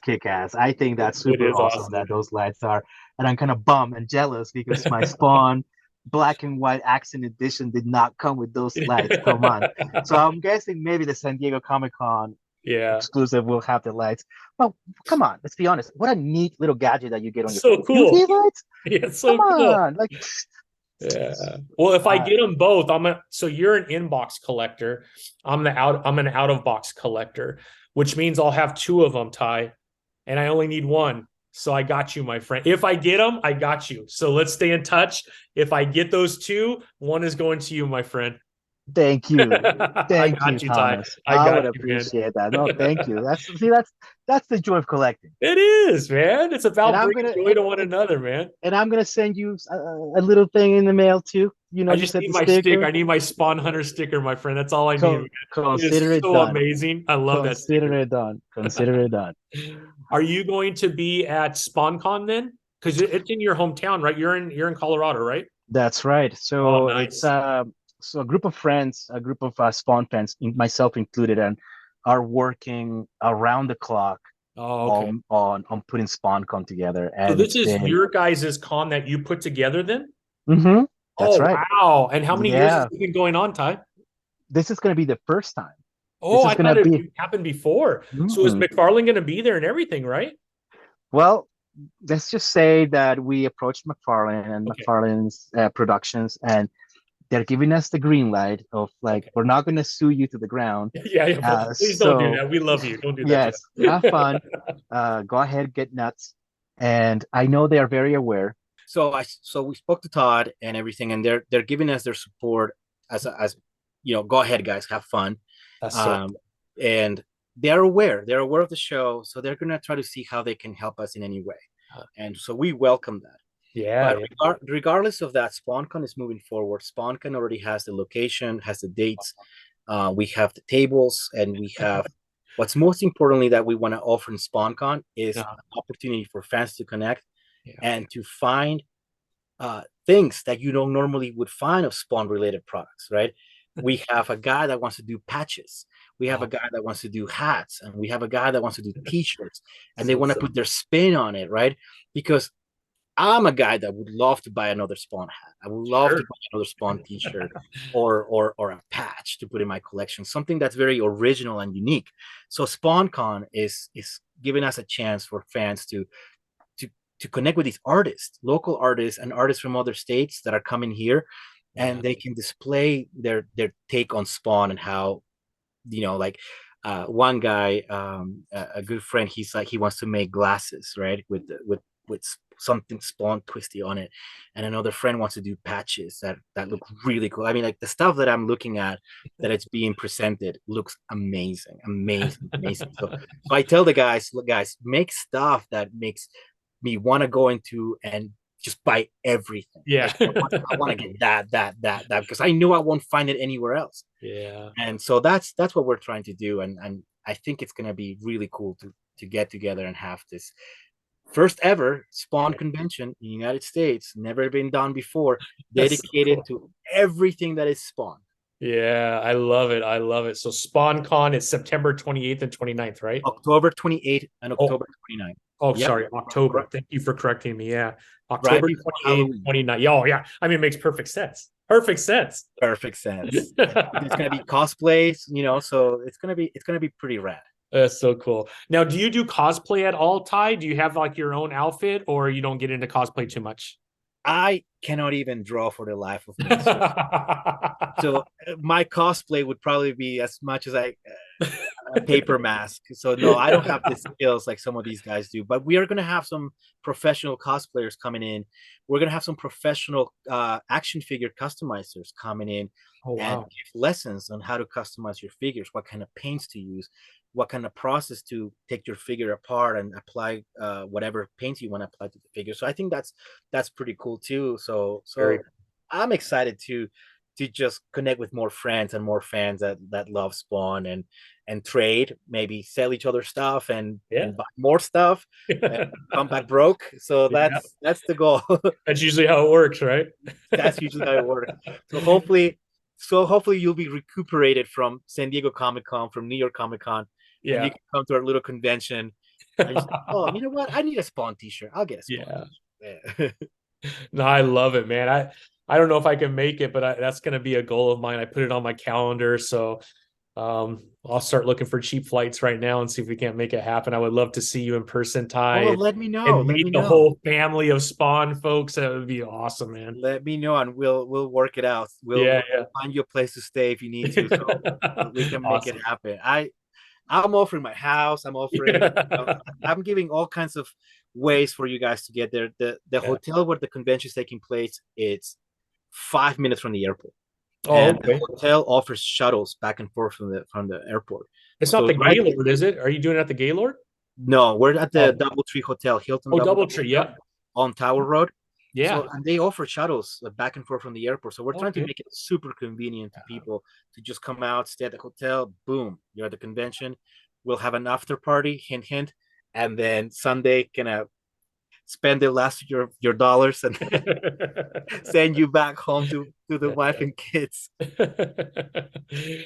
kick ass. I think that's it super is awesome awesome. that those lights are, and I'm kind of bummed and jealous because my Spawn black and white accent edition did not come with those lights. Come on. So I'm guessing maybe the San Diego Comic Con Yeah, exclusive will have the lights. Well, come on, let's be honest. What a neat little gadget that you get on your so figure. cool. UV lights? Yeah, it's Come so cool. on. Like Yeah. Well, if I uh, get them both, so you're an inbox collector. I'm an out of box collector, which means I'll have two of them, Ty, and I only need one. So I got you, my friend. If I get them, I got you. So let's stay in touch. If I get those two, one is going to you, my friend. thank you. I Thank you, got you, Ty. Thomas. I I got would you, man. appreciate that. No, thank you. That's the joy of collecting. It is, man. It's And about I'm bringing gonna joy to one another, man. and I'm gonna send you a little thing in the mail too. I You just said need the my sticker. sticker. I need my Spawnhunter sticker, my friend. That's all I need. It Consider is it so done. amazing. I love that Consider sticker. it done. Consider it done. Are you going to be at SpawnCon then? Because it's in your hometown, right? You're in Colorado, right? That's right. Oh, So it's nice. so a group of friends, a group of Spawn fans, myself included, and are working around the clock Oh, okay. on putting SpawnCon together, So and this it's is been. your guys' con that you put together then? Mm-hmm, that's Oh, right. wow. And how many years has Yeah, it been going on, Ty? this is going to be the first time. Oh, This is I going thought to it be. happened before. So is Mm, McFarlane going to be there and everything, right? well, let's just say that we approached McFarlane and Okay. McFarlane's Productions, and they're giving us the green light of like Okay. we're not going to sue you to the ground. Yeah, yeah. Please don't do So that. We love you. Don't do that to yes, have fun. Go ahead, get nuts. And I know they are very aware. So we spoke to Todd and everything, and they're giving us their support as go ahead, guys, have fun. That's so Um, and they're aware of the show, so they're gonna try to see how they can help us in any way. And so we welcome that. yeah, But yeah. regardless of that, SpawnCon is moving forward. SpawnCon already has the location, has the dates. We have the tables, and we have what's most importantly that we want to offer in SpawnCon is Yeah. an opportunity for fans to connect Yeah. and to find things that you don't normally would find of Spawn related products, right? We have a guy that wants to do patches. We have a Oh, guy that wants to do hats, and we have a guy that wants to do t-shirts, and they so want to sick. put their spin on it, right? Because I'm a guy that would love to buy another Spawn hat. I would love to Sure. buy another Spawn T-shirt or a patch to put in my collection, something that's very original and unique. So SpawnCon is giving us a chance for fans to to connect with these artists, local artists and artists from other states that are coming here, Yeah. and they can display their take on Spawn and how, like one guy, a good friend, he's like he wants to make glasses, right, with something Spawn twisty on it, and another friend wants to do patches that look really cool. I mean, like the stuff that I'm looking at, that it's being presented, looks amazing, amazing, amazing. So I tell the guys, look, guys, make stuff that makes me want to go into and just buy everything. Yeah. Like I want to get that because I know I won't find it anywhere else. Yeah. And so that's what we're trying to do, and I think it's going to be really cool to get together and have this first ever Spawn convention in the United States, never been done before, That's so dedicated cool. to everything that is Spawn. Yeah, I love it. I love it. So SpawnCon is September 28th and 29th, right? October 28th and Oh, October 29th. oh, Yep. sorry, October. Thank you for correcting me. Yeah. Right October before 28th, Halloween. 29th. Yeah, oh, yeah. I mean, it makes perfect sense. Perfect sense. Perfect sense. It's gonna be cosplays, so it's gonna be pretty rad. That's so cool. Now, do you do cosplay at all, Ty? Do you have like your own outfit or you don't get into cosplay too much? I cannot even draw for the life of me. So my cosplay would probably be as much as a paper mask. So no, I don't have the skills like some of these guys do. But we are going to have some professional cosplayers coming in. We're going to have some professional action figure customizers coming in Oh, and wow. give lessons on how to customize your figures, what kind of paints to use, what kind of process to take your figure apart and apply whatever paint you want to apply to the figure. So I think that's pretty cool too. So Very so I'm excited to just connect with more friends and more fans that love Spawn and trade, maybe sell each other stuff yeah. and buy more stuff and come back broke. So Yeah. that's the goal. That's usually how it works, right? That's usually how it works. So hopefully you'll be recuperated from San Diego Comic Con, from New York Comic Con, and you Yeah. can come to our little convention and you say, oh, you know what? I need a Spawn t-shirt. I'll get a Spawn Yeah. t-shirt. Yeah. No, I love it, man. I don't know if I can make it, but that's going to be a goal of mine. I put it on my calendar, so I'll start looking for cheap flights right now and see if we can't make it happen. I would love to see you in person, Oh, Ty, let me know. and Let meet me the know. whole family of Spawn folks. That would be awesome, man. Let me know, and we'll work it out. We'll Yeah, find you a place to stay if you need to, so yeah. we can make it Awesome. happen. I'm offering my house. I'm offering. Yeah. I'm giving all kinds of ways for you guys to get there. The Yeah. hotel where the convention is taking place, it's 5 minutes from the airport, Oh, and the okay. hotel offers shuttles back and forth from the airport. It's not So the right, Gaylord, is it? Are you doing it at the Gaylord? no, we're at the Oh, DoubleTree Hotel, Hilton oh, DoubleTree. Hotel Yep. on Tower Road. So, Yeah. and they offer shuttles back and forth from the airport. So we're trying to Okay. make it super convenient to people to just come out, stay at the hotel, boom, you're at the convention. We'll have an after party, hint, hint. And then Sunday, gonna spend the last of your dollars and send you back home to the wife and kids.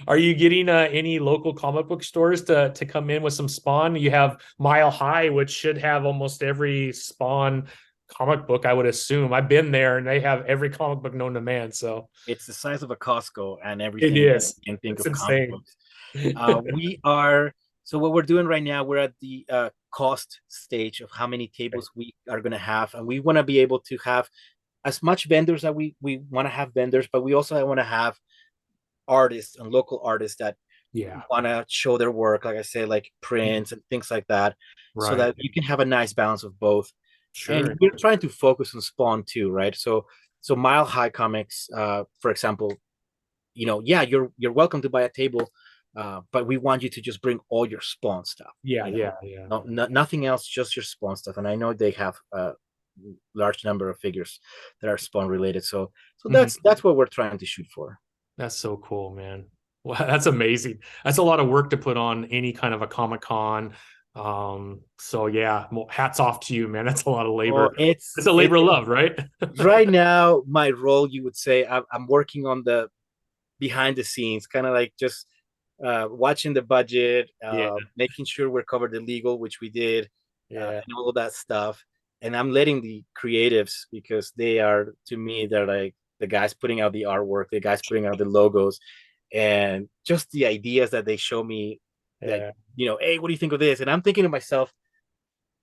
Are you getting any local comic book stores to come in with some Spawn? You have Mile High, which should have almost every Spawn comic book, I would assume. I've been there and they have every comic book known to man. So It's the size of a Costco and it everything that is. you can think It's of comic insane. books. We are so what we're doing right now. We're at the cost stage of how many tables we are going to have, and we want to be able to have as much vendors that we want to have vendors, but we also want to have artists and local artists that Yeah, want to show their work, like I said, like prints and things like that, so right. that you can have a nice balance of both. And Sure. we're trying to focus on Spawn too, right? So Mile High Comics, for example, yeah, you're welcome to buy a table, but we want you to just bring all your Spawn stuff. Yeah, yeah, yeah. Nothing else, just your Spawn stuff. And I know they have a large number of figures that are Spawn related. So Mhm. that's what we're trying to shoot for. That's so cool, man. Wow, that's amazing. That's a lot of work to put on any kind of a Comic Con. So yeah, well, hats off to you, man. That's a lot of Oh, labor. It's it's a labor it's of love, right? right now my role. You would say I'm working on the behind the scenes, kind of like just watching the budget, Yeah, making sure we're covered the legal, which we did, yeah. and all of that stuff. and I'm letting the creatives, because they are, to me, they're like the guys putting out the artwork, the guys putting out the logos, and just the ideas that they show me, that, Yeah. hey, what do you think of this? And I'm thinking to myself,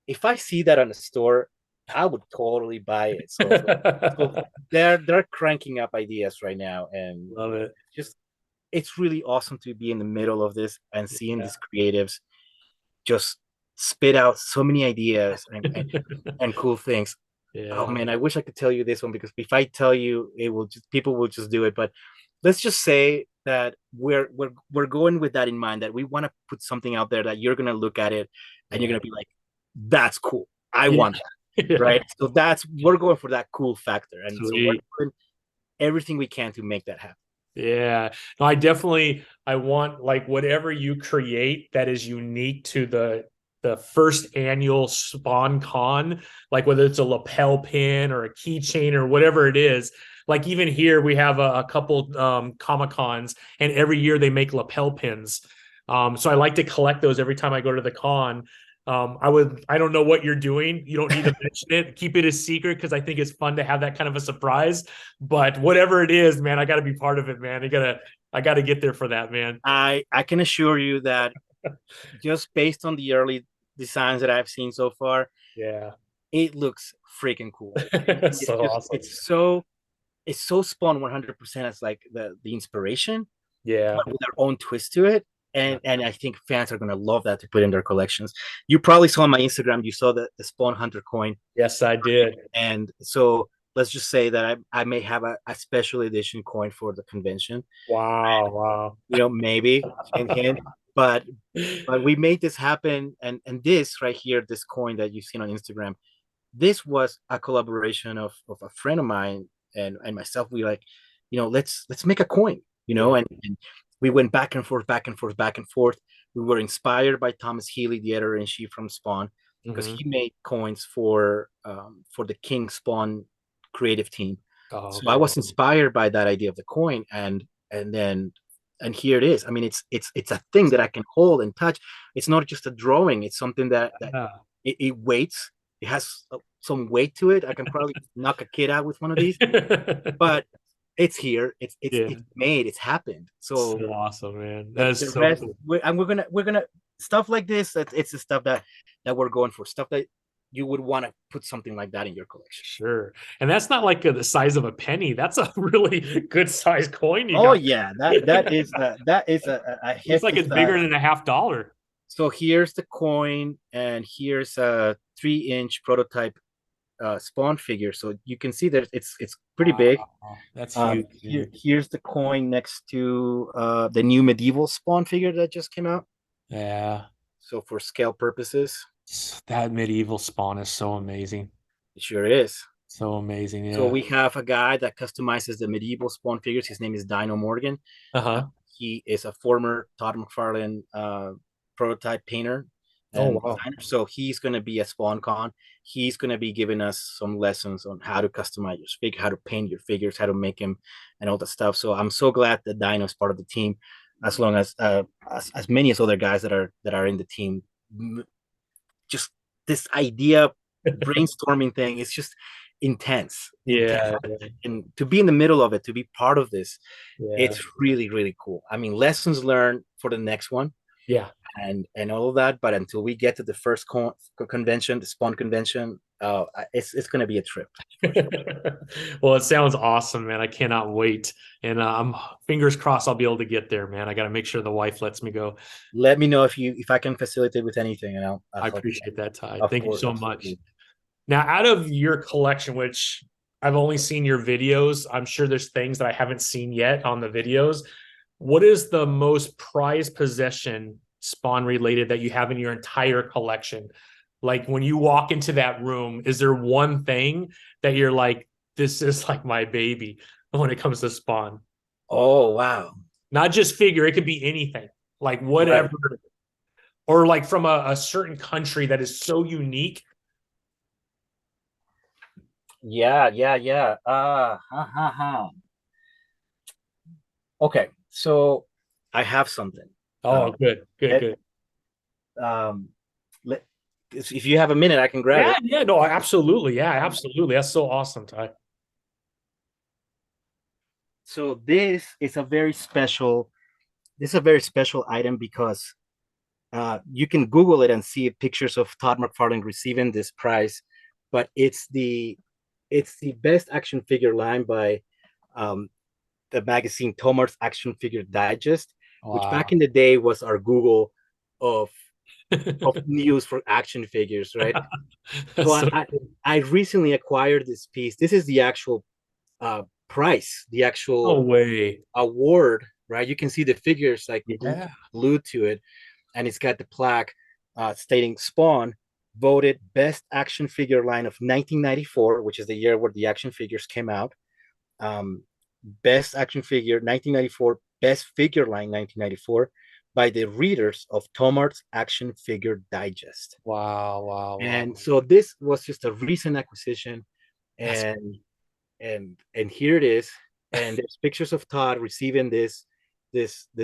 if I see that on the store, I would totally buy it. So they're cranking up ideas right now, and Love it. just it's really awesome to be in the middle of this and seeing Yeah. these creatives just spit out so many ideas and cool things. Oh Yeah. man, I wish I could tell you this one, because if I tell you, it will just people will just do it. But let's just say that we're going with that in mind, that we want to put something out there that you're gonna look at it and you're Yeah. gonna be like, that's cool. I Yeah. want that, Yeah. right? So we're going for that cool factor. And so we're Sweet. doing everything we can to make that happen. Yeah. No, I want like whatever you create that is unique to the first annual Spawn Con, like whether it's a lapel pin or a keychain or whatever it is. Like even here we have a couple Comic Cons, and every year they make lapel pins. So I like to collect those every time I go to the con. I don't know what you're doing. You don't need to mention it. Keep it a secret because I think it's fun to have that kind of a surprise. But whatever it is, man, I got to be part of it, man. I gotta get there for that, man. I can assure you that, just based on the early designs that I've seen so far, Yeah. it looks freaking cool. It's So just awesome. it's so Spawn 100% as like the inspiration, Yeah. but with their own twist to it. Yeah. And I think fans are gonna love that to put in their collections. You probably saw on my Instagram, you saw the Spawn Hunter coin. Yes, I did. And so let's just say that I may have a special edition coin for the convention. Wow. Wow. Maybe, hint, hint. But we made this happen, and this right here, this coin that you've seen on Instagram, this was a collaboration of a friend of mine and myself. We like, let's make a coin, Yeah. and we went back and forth, back and forth, back and forth. We were inspired by Thomas Healy, the editor-in-chief from Spawn, because Mhm. he made coins for the King Spawn creative team. Oh, So I okay. was inspired by that idea of the coin, and here it is. I mean, it's a thing that I can hold and touch. It's not just a drawing. It's something that Yeah. it weights. It has some weight to it. I can probably knock a kid out with one of these, but it's here. Yeah. It's made. It's happened. So So awesome, man. the, That's the so rest, cool. and we're gonna stuff like this. It's the stuff that we're going for. Stuff that you would want to put something like that in your collection. Sure. And that's not like the size of a penny. That's a really good size coin you Oh got. yeah, that is a Looks like hefty it's bigger size. than a half dollar. So here's the coin, and here's a 3-inch prototype Spawn figure. So you can see that it's pretty big. Wow. That's huge, man. Here's the coin next to the new medieval Spawn figure that just came out. Yeah. So for scale purposes, That medieval Spawn is so amazing. it sure is. So amazing. So Yeah. we have a guy that customizes the medieval Spawn figures. His name is Dino Morgan. Uh-huh. He is a former Todd McFarlane prototype painter Oh, and wow. designer. So he's going to be at SpawnCon. He's going to be giving us some lessons on how to customize your figure, how to paint your figures, how to make them, and all that stuff. So I'm so glad that Dino is part of the team, as long as many as other guys that are in the team. Just this idea brainstorming thing is just intense, intense, Yeah. and to be in the middle of it, to be part of this, Yeah. it's really really cool. I mean, lessons learned for the next one, Yeah. and all of that. But until we get to the first convention, the Spawn convention, it's going to be a trip. Well, it sounds awesome, man. I cannot wait. And I'm fingers crossed I'll be able to get there, man. I got to make sure the wife lets me go. Let me know if I can facilitate with anything, and I'll I help you. appreciate that, Ty. Of Thank you course, so much. absolutely. Now, out of your collection, which I've only seen your videos, I'm sure there's things that I haven't seen yet on the videos. What is the most prized possession Spawn related that you have in your entire collection? Like when you walk into that room, is there one thing that you're like, this is like my baby when it comes to Spawn? Oh wow! Not just figure, it could be anything, like Right. whatever, or like from a certain country that is so unique. Yeah, yeah, yeah. Ha, ha, ha. Okay, so I have something. Oh, Um, good, good, let, good. um, let if you have a minute, I can grab Yeah, it. yeah, no, absolutely. Yeah, absolutely. That's so awesome, Ty. So this is a very special. This is a very special item because you can Google it and see pictures of Todd McFarlane receiving this prize, but it's the best action figure line by um, the magazine Tomar's Action Figure Digest, which back Wow. in the day was our Google of news for action figures, right? So That's so cool. I recently acquired this piece. This is the actual price, the No actual way. award, right? You can see the figures like Yeah. glued to it, and it's got the plaque stating Spawn voted best action figure line of 1994, which is the year where the action figures came out. Um, best action figure 1994, best figure line 1994 by the readers of Tomar's Action Figure Digest. Wow, wow, wow. And so this was just a recent acquisition, That's and and here it is. And there's pictures of Todd receiving this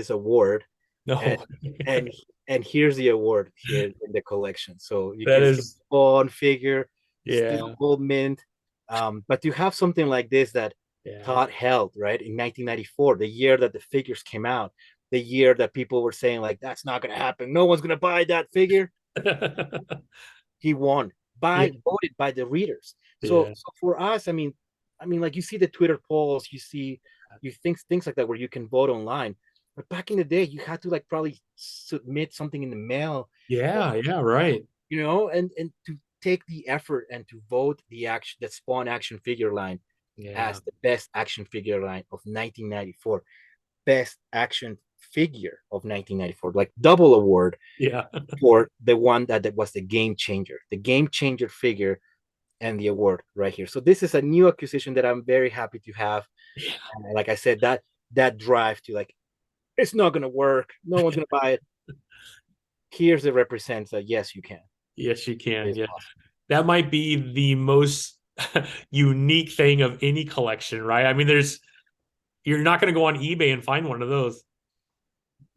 award, and no. and and here's the award here in the collection. So you That can see is, Spawn figure, still yeah, gold mint. But you have something like this that yeah. Todd held right in 1994, the year that the figures came out, the year that people were saying like that's not going to happen, no one's going to buy that figure. He won Yeah, by voted by the readers. So, yeah. so for us, I mean, like you see the Twitter polls, you think things like that where you can vote online. But back in the day, you had to like probably submit something in the mail, or, Yeah, yeah, right. and to take the effort and to vote the Spawn action figure line Yeah, as the best action figure line of 1994, best action figure of 1994, like double award yeah. for the one that was the game changer figure, and the award right here. So this is a new acquisition that I'm very happy to have. Yeah. And like I said, that drive to like it's not gonna work, no one's gonna buy it. Here's it represents that yes, you can. Yes, you can. It's Yeah. possible. That might be the most unique thing of any collection, right? I mean, you're not going to go on eBay and find one of those.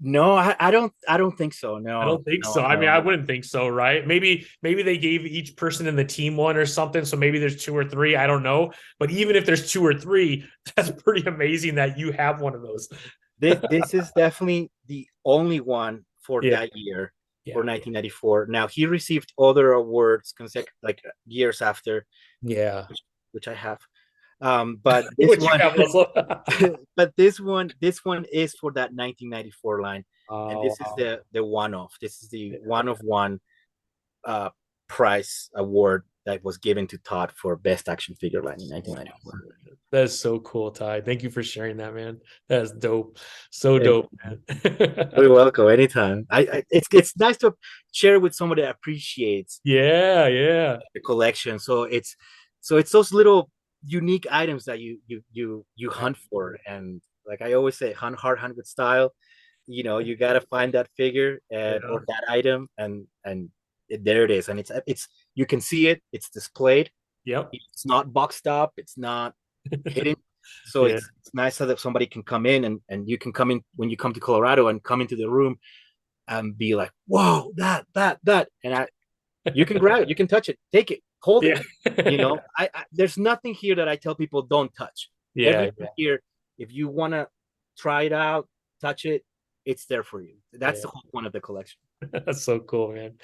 No, I don't think so. I No, don't think no, so. I mean, I no. wouldn't think so, right? Maybe they gave each person in the team one or something. So maybe there's two or three. I don't know. But even if there's two or three, that's pretty amazing that you have one of those. This is definitely the only one for Yeah, that year, for yeah, 1994. Now he received other awards like years after, yeah. which I have. But this What you one, have, Russell? but this one is for that 1994 line, and Oh, this is wow. the one-off. This is the Yeah. one of one uh prize award that was given to Todd for best action figure line in 1994. That's so cool, Ty. Thank you for sharing that, man. That's dope. So Hey, dope, man. you're welcome anytime. It's nice to share with somebody that appreciates Yeah, yeah. the collection. So it's those little unique items that you hunt for, and like I always say, hunt hard, hunt with style. You got to find that figure and Yeah. or that item, and there it is, and it's you can see it, it's displayed, Yep. it's not boxed up, it's not hidden. So Yeah. it's nice that somebody can come in, and you can come in when you come to Colorado and come into the room and be like, whoa, that, and you can grab it, you can touch it, take it, hold it. Yeah. There's nothing here that I tell people don't touch. Yeah. Everything here, if you want to try it out, touch it, it's there for you. That's Yeah. the whole point of the collection. That's so cool, man.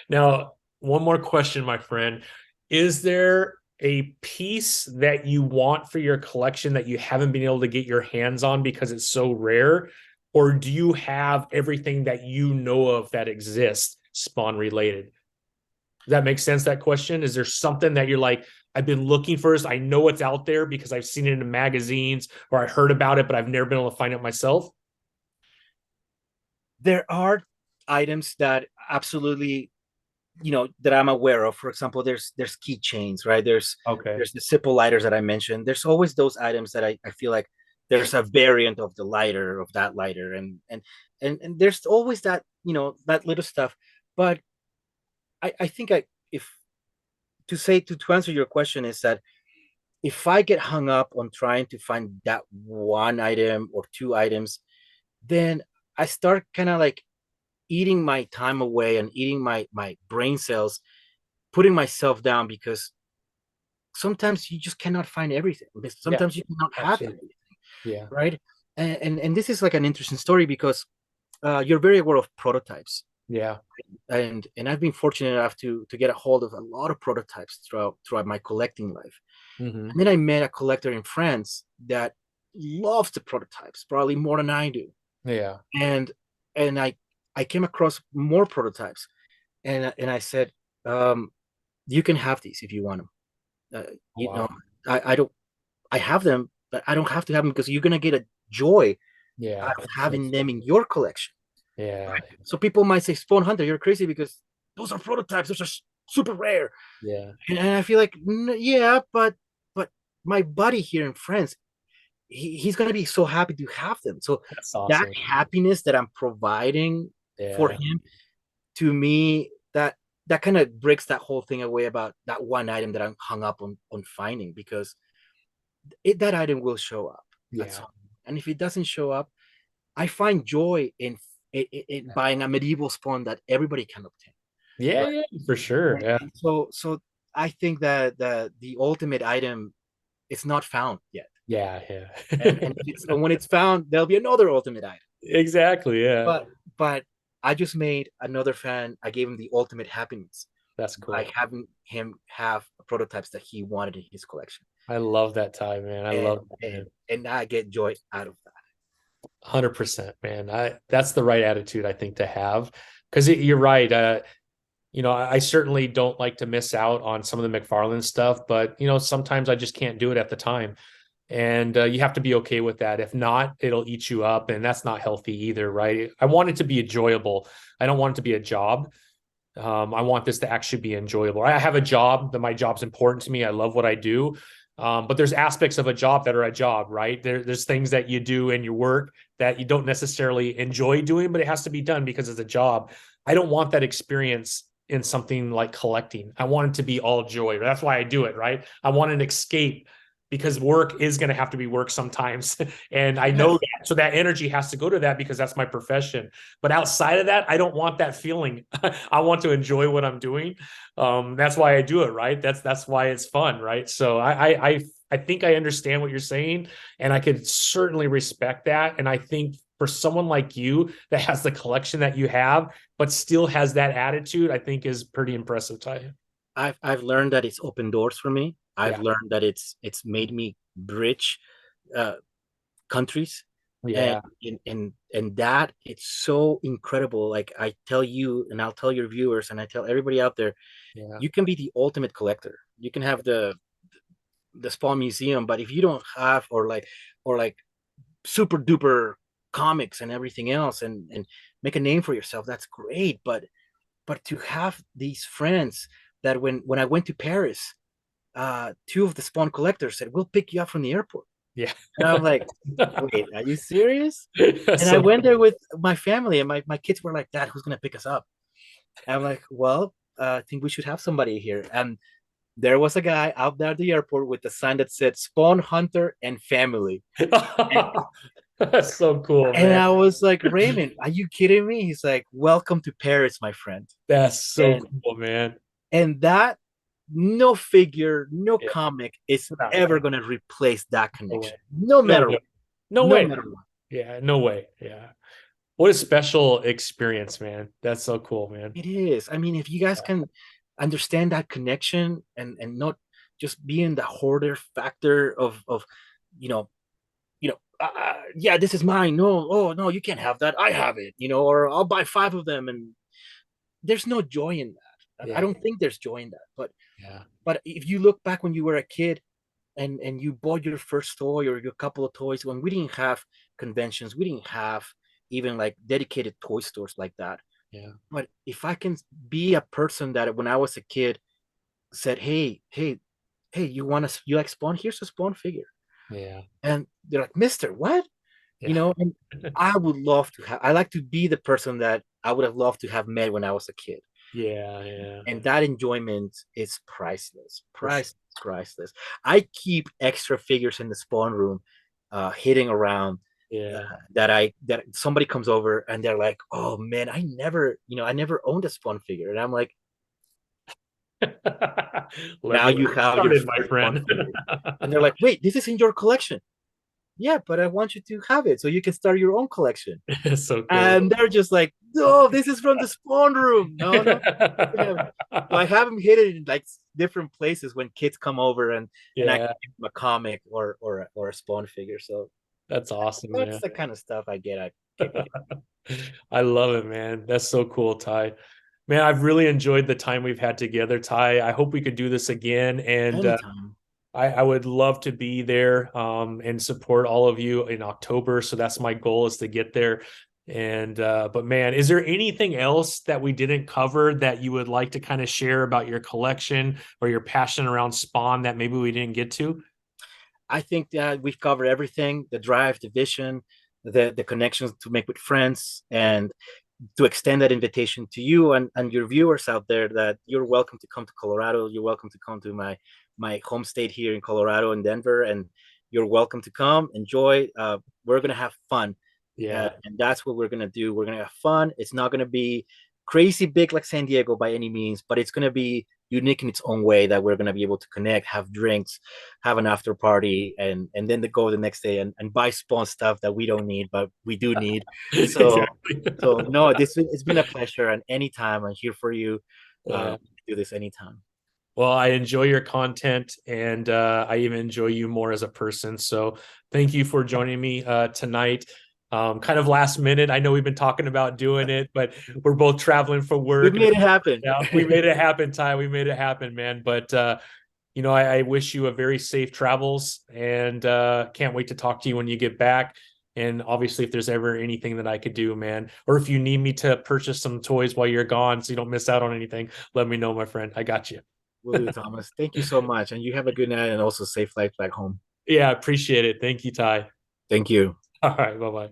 Now, one more question, my friend. Is there a piece that you want for your collection that you haven't been able to get your hands on because it's so rare? Or do you have everything that you know of that exists Spawn related? Does that make sense, that question? Is there something that you're like, I've been looking for this, I know it's out there because I've seen it in magazines or I heard about it, but I've never been able to find it myself? There are items that absolutely, that I'm aware of. For example, there's keychains, right? Okay. There's the Sipple lighters that I mentioned. There's always those items that I feel like there's a variant of the lighter, of that lighter, and there's always that, that little stuff. But I think if to answer your question is that if I get hung up on trying to find that one item or two items, then I start kind of like eating my time away and eating my brain cells putting myself down because sometimes you just cannot find everything. Sometimes you cannot have absolutely. everything, Yeah. right? And this is like an interesting story because you're very aware of prototypes. Yeah. And I've been fortunate enough to get a hold of a lot of prototypes throughout my collecting life. Mm-hmm. And then I met a collector in France that loves the prototypes probably more than I do. Yeah. And I came across more prototypes, and I said, you can have these if you want them. You Wow. know, I don't, I have them, but I don't have to have them because you're gonna get a joy Yeah. out of having them in your collection. Yeah. So people might say, Spawn Hunter, you're crazy because those are prototypes. Those are super rare. Yeah. And I feel like, yeah, but my buddy here in France, he's gonna be so happy to have them. So That's that awesome. happiness that I'm providing for Yeah. him, to me, that kind of breaks that whole thing away about that one item that I'm hung up on finding, because that item will show up at Yeah. some point. And if it doesn't show up, I find joy in buying a medieval spawn that everybody can obtain. Yeah. Right? Yeah. For sure. Yeah. So I think that the ultimate item is not found yet. Yeah. Yeah. And when it's found, there'll be another ultimate item. Exactly. Yeah. But I just made another fan. I gave him the ultimate happiness That's by cool. having him have prototypes that he wanted in his collection. I love that time, man. I And love that, man. and I get joy out of that. 100%, man. That's the right attitude I think to have, because you're right. I certainly don't like to miss out on some of the McFarlane stuff, but sometimes I just can't do it at the time, and you have to be okay with that. If not, it'll eat you up, and that's not healthy either, right? I want it to be enjoyable. I don't want it to be a job. I want this to actually be enjoyable. I have a job that my job's important to me. I love what I do. But there's aspects of a job that are a job, right? There's things that you do in your work that you don't necessarily enjoy doing, but it has to be done because it's a job. I don't want that experience in something like collecting. I want it to be all joy. That's why I do it, right? I want an escape because work is going to have to be work sometimes. And I know that. So that energy has to go to that because that's my profession. But outside of that, I don't want that feeling. I want to enjoy what I'm doing. That's why I do it, right? That's why it's fun, right? So I think I understand what you're saying, and I could certainly respect that. And I think for someone like you that has the collection that you have, but still has that attitude, I think is pretty impressive, Ty. I've learned that it's opened doors for me. I've Yeah. learned that it's made me bridge uh, countries, and Yeah. and that it's so incredible. Like I tell you, and I'll tell your viewers, and I tell everybody out there, Yeah. you can be the ultimate collector. You can have the Spawn Museum, but if you don't have or like super duper comics and everything else, and make a name for yourself, that's great. But to have these friends that when I went to Paris, two of the Spawn collectors said, "We'll pick you up from the airport." Yeah. And I'm like, "Wait, are you serious?" And I So went there with my family, and my kids were like, "Dad, who's gonna pick us up?" And I'm like, "Well, I think we should have somebody here." And there was a guy out there at the airport with a sign that said "Spawn Hunter and Family." And, that's so cool, and man. I was like, "Raymond, are you kidding me?" He's like, "Welcome to Paris, my friend." That's so And cool, man. that no figure, no Yeah. comic is No, ever going to replace that no way. connection. No No matter way. what. No No way. matter what. Yeah, no way. Yeah. What a special experience, man. That's so cool, man. It is. I mean, if you guys can understand that connection, and not just being the hoarder factor of you know, yeah, this is mine. No, oh no, you can't have that. I have it, or I'll buy 5 of them. And there's no joy in that. I Yeah. don't think there's joy in that. Yeah. But if you look back when you were a kid, and you bought your first toy or your couple of toys, when we didn't have conventions, we didn't have even like dedicated toy stores like that. Yeah. But if I can be a person that when I was a kid said, hey, you like Spawn? Here's a Spawn figure. Yeah. And they're like, Mister, what? Yeah. And I would love to have, I like to be the person that I would have loved to have met when I was a kid. Yeah. Yeah. And that enjoyment is priceless. For sure. Priceless. I keep extra figures in the Spawn room, hitting around, Yeah. that somebody comes over and they're like, "Oh man, I never owned a Spawn figure," and I'm like, Now you have your my first Spawn friend. figure. And they're like, wait, this is in your collection. Yeah, but I want you to have it so you can start your own collection. It's so cool. And they're just like, no, this is from the Spawn room. No, no. So I have them hidden in like different places when kids come over and I Yeah, can give them a comic or a Spawn figure. So that's awesome, that's man. the kind of stuff I get. I I love it, man. That's so cool, Ty. Man, I've really enjoyed the time we've had together, Ty. I hope we could do this again. And anytime. I would love to be there and support all of you in October. So that's my goal, is to get there. And but man, is there anything else that we didn't cover that you would like to kind of share about your collection or your passion around Spawn that maybe we didn't get to? I think that we've covered everything: the drive, the vision, the connections to make with friends, and to extend that invitation to you and your viewers out there that you're welcome to come to Colorado. You're welcome to come to my home state here in Colorado and Denver, and you're welcome to come enjoy. We're gonna have fun. Yeah. And that's what we're gonna do. We're gonna have fun. It's not gonna be crazy big like San Diego by any means, but it's gonna be unique in its own way, that we're gonna be able to connect, have drinks, have an after party, and then to go the next day and buy Spawn stuff that we don't need, but we do need. So Exactly. so no, it's been a pleasure, and anytime I'm here for you. Yeah. Do this anytime. Well, I enjoy your content, and I even enjoy you more as a person. So thank you for joining me tonight. Kind of last minute. I know we've been talking about doing it, but we're both traveling for We work. made it happen. Yeah, we made it happen, Ty. We made it happen, man. But I wish you a very safe travels, and can't wait to talk to you when you get back. And obviously, if there's ever anything that I could do, man, or if you need me to purchase some toys while you're gone so you don't miss out on anything, let me know, my friend. I got you. Will do, Thomas. Thank you so much, and you have a good night, and also safe flight back home. Yeah, appreciate it. Thank you, Ty. Thank you. All right, bye bye.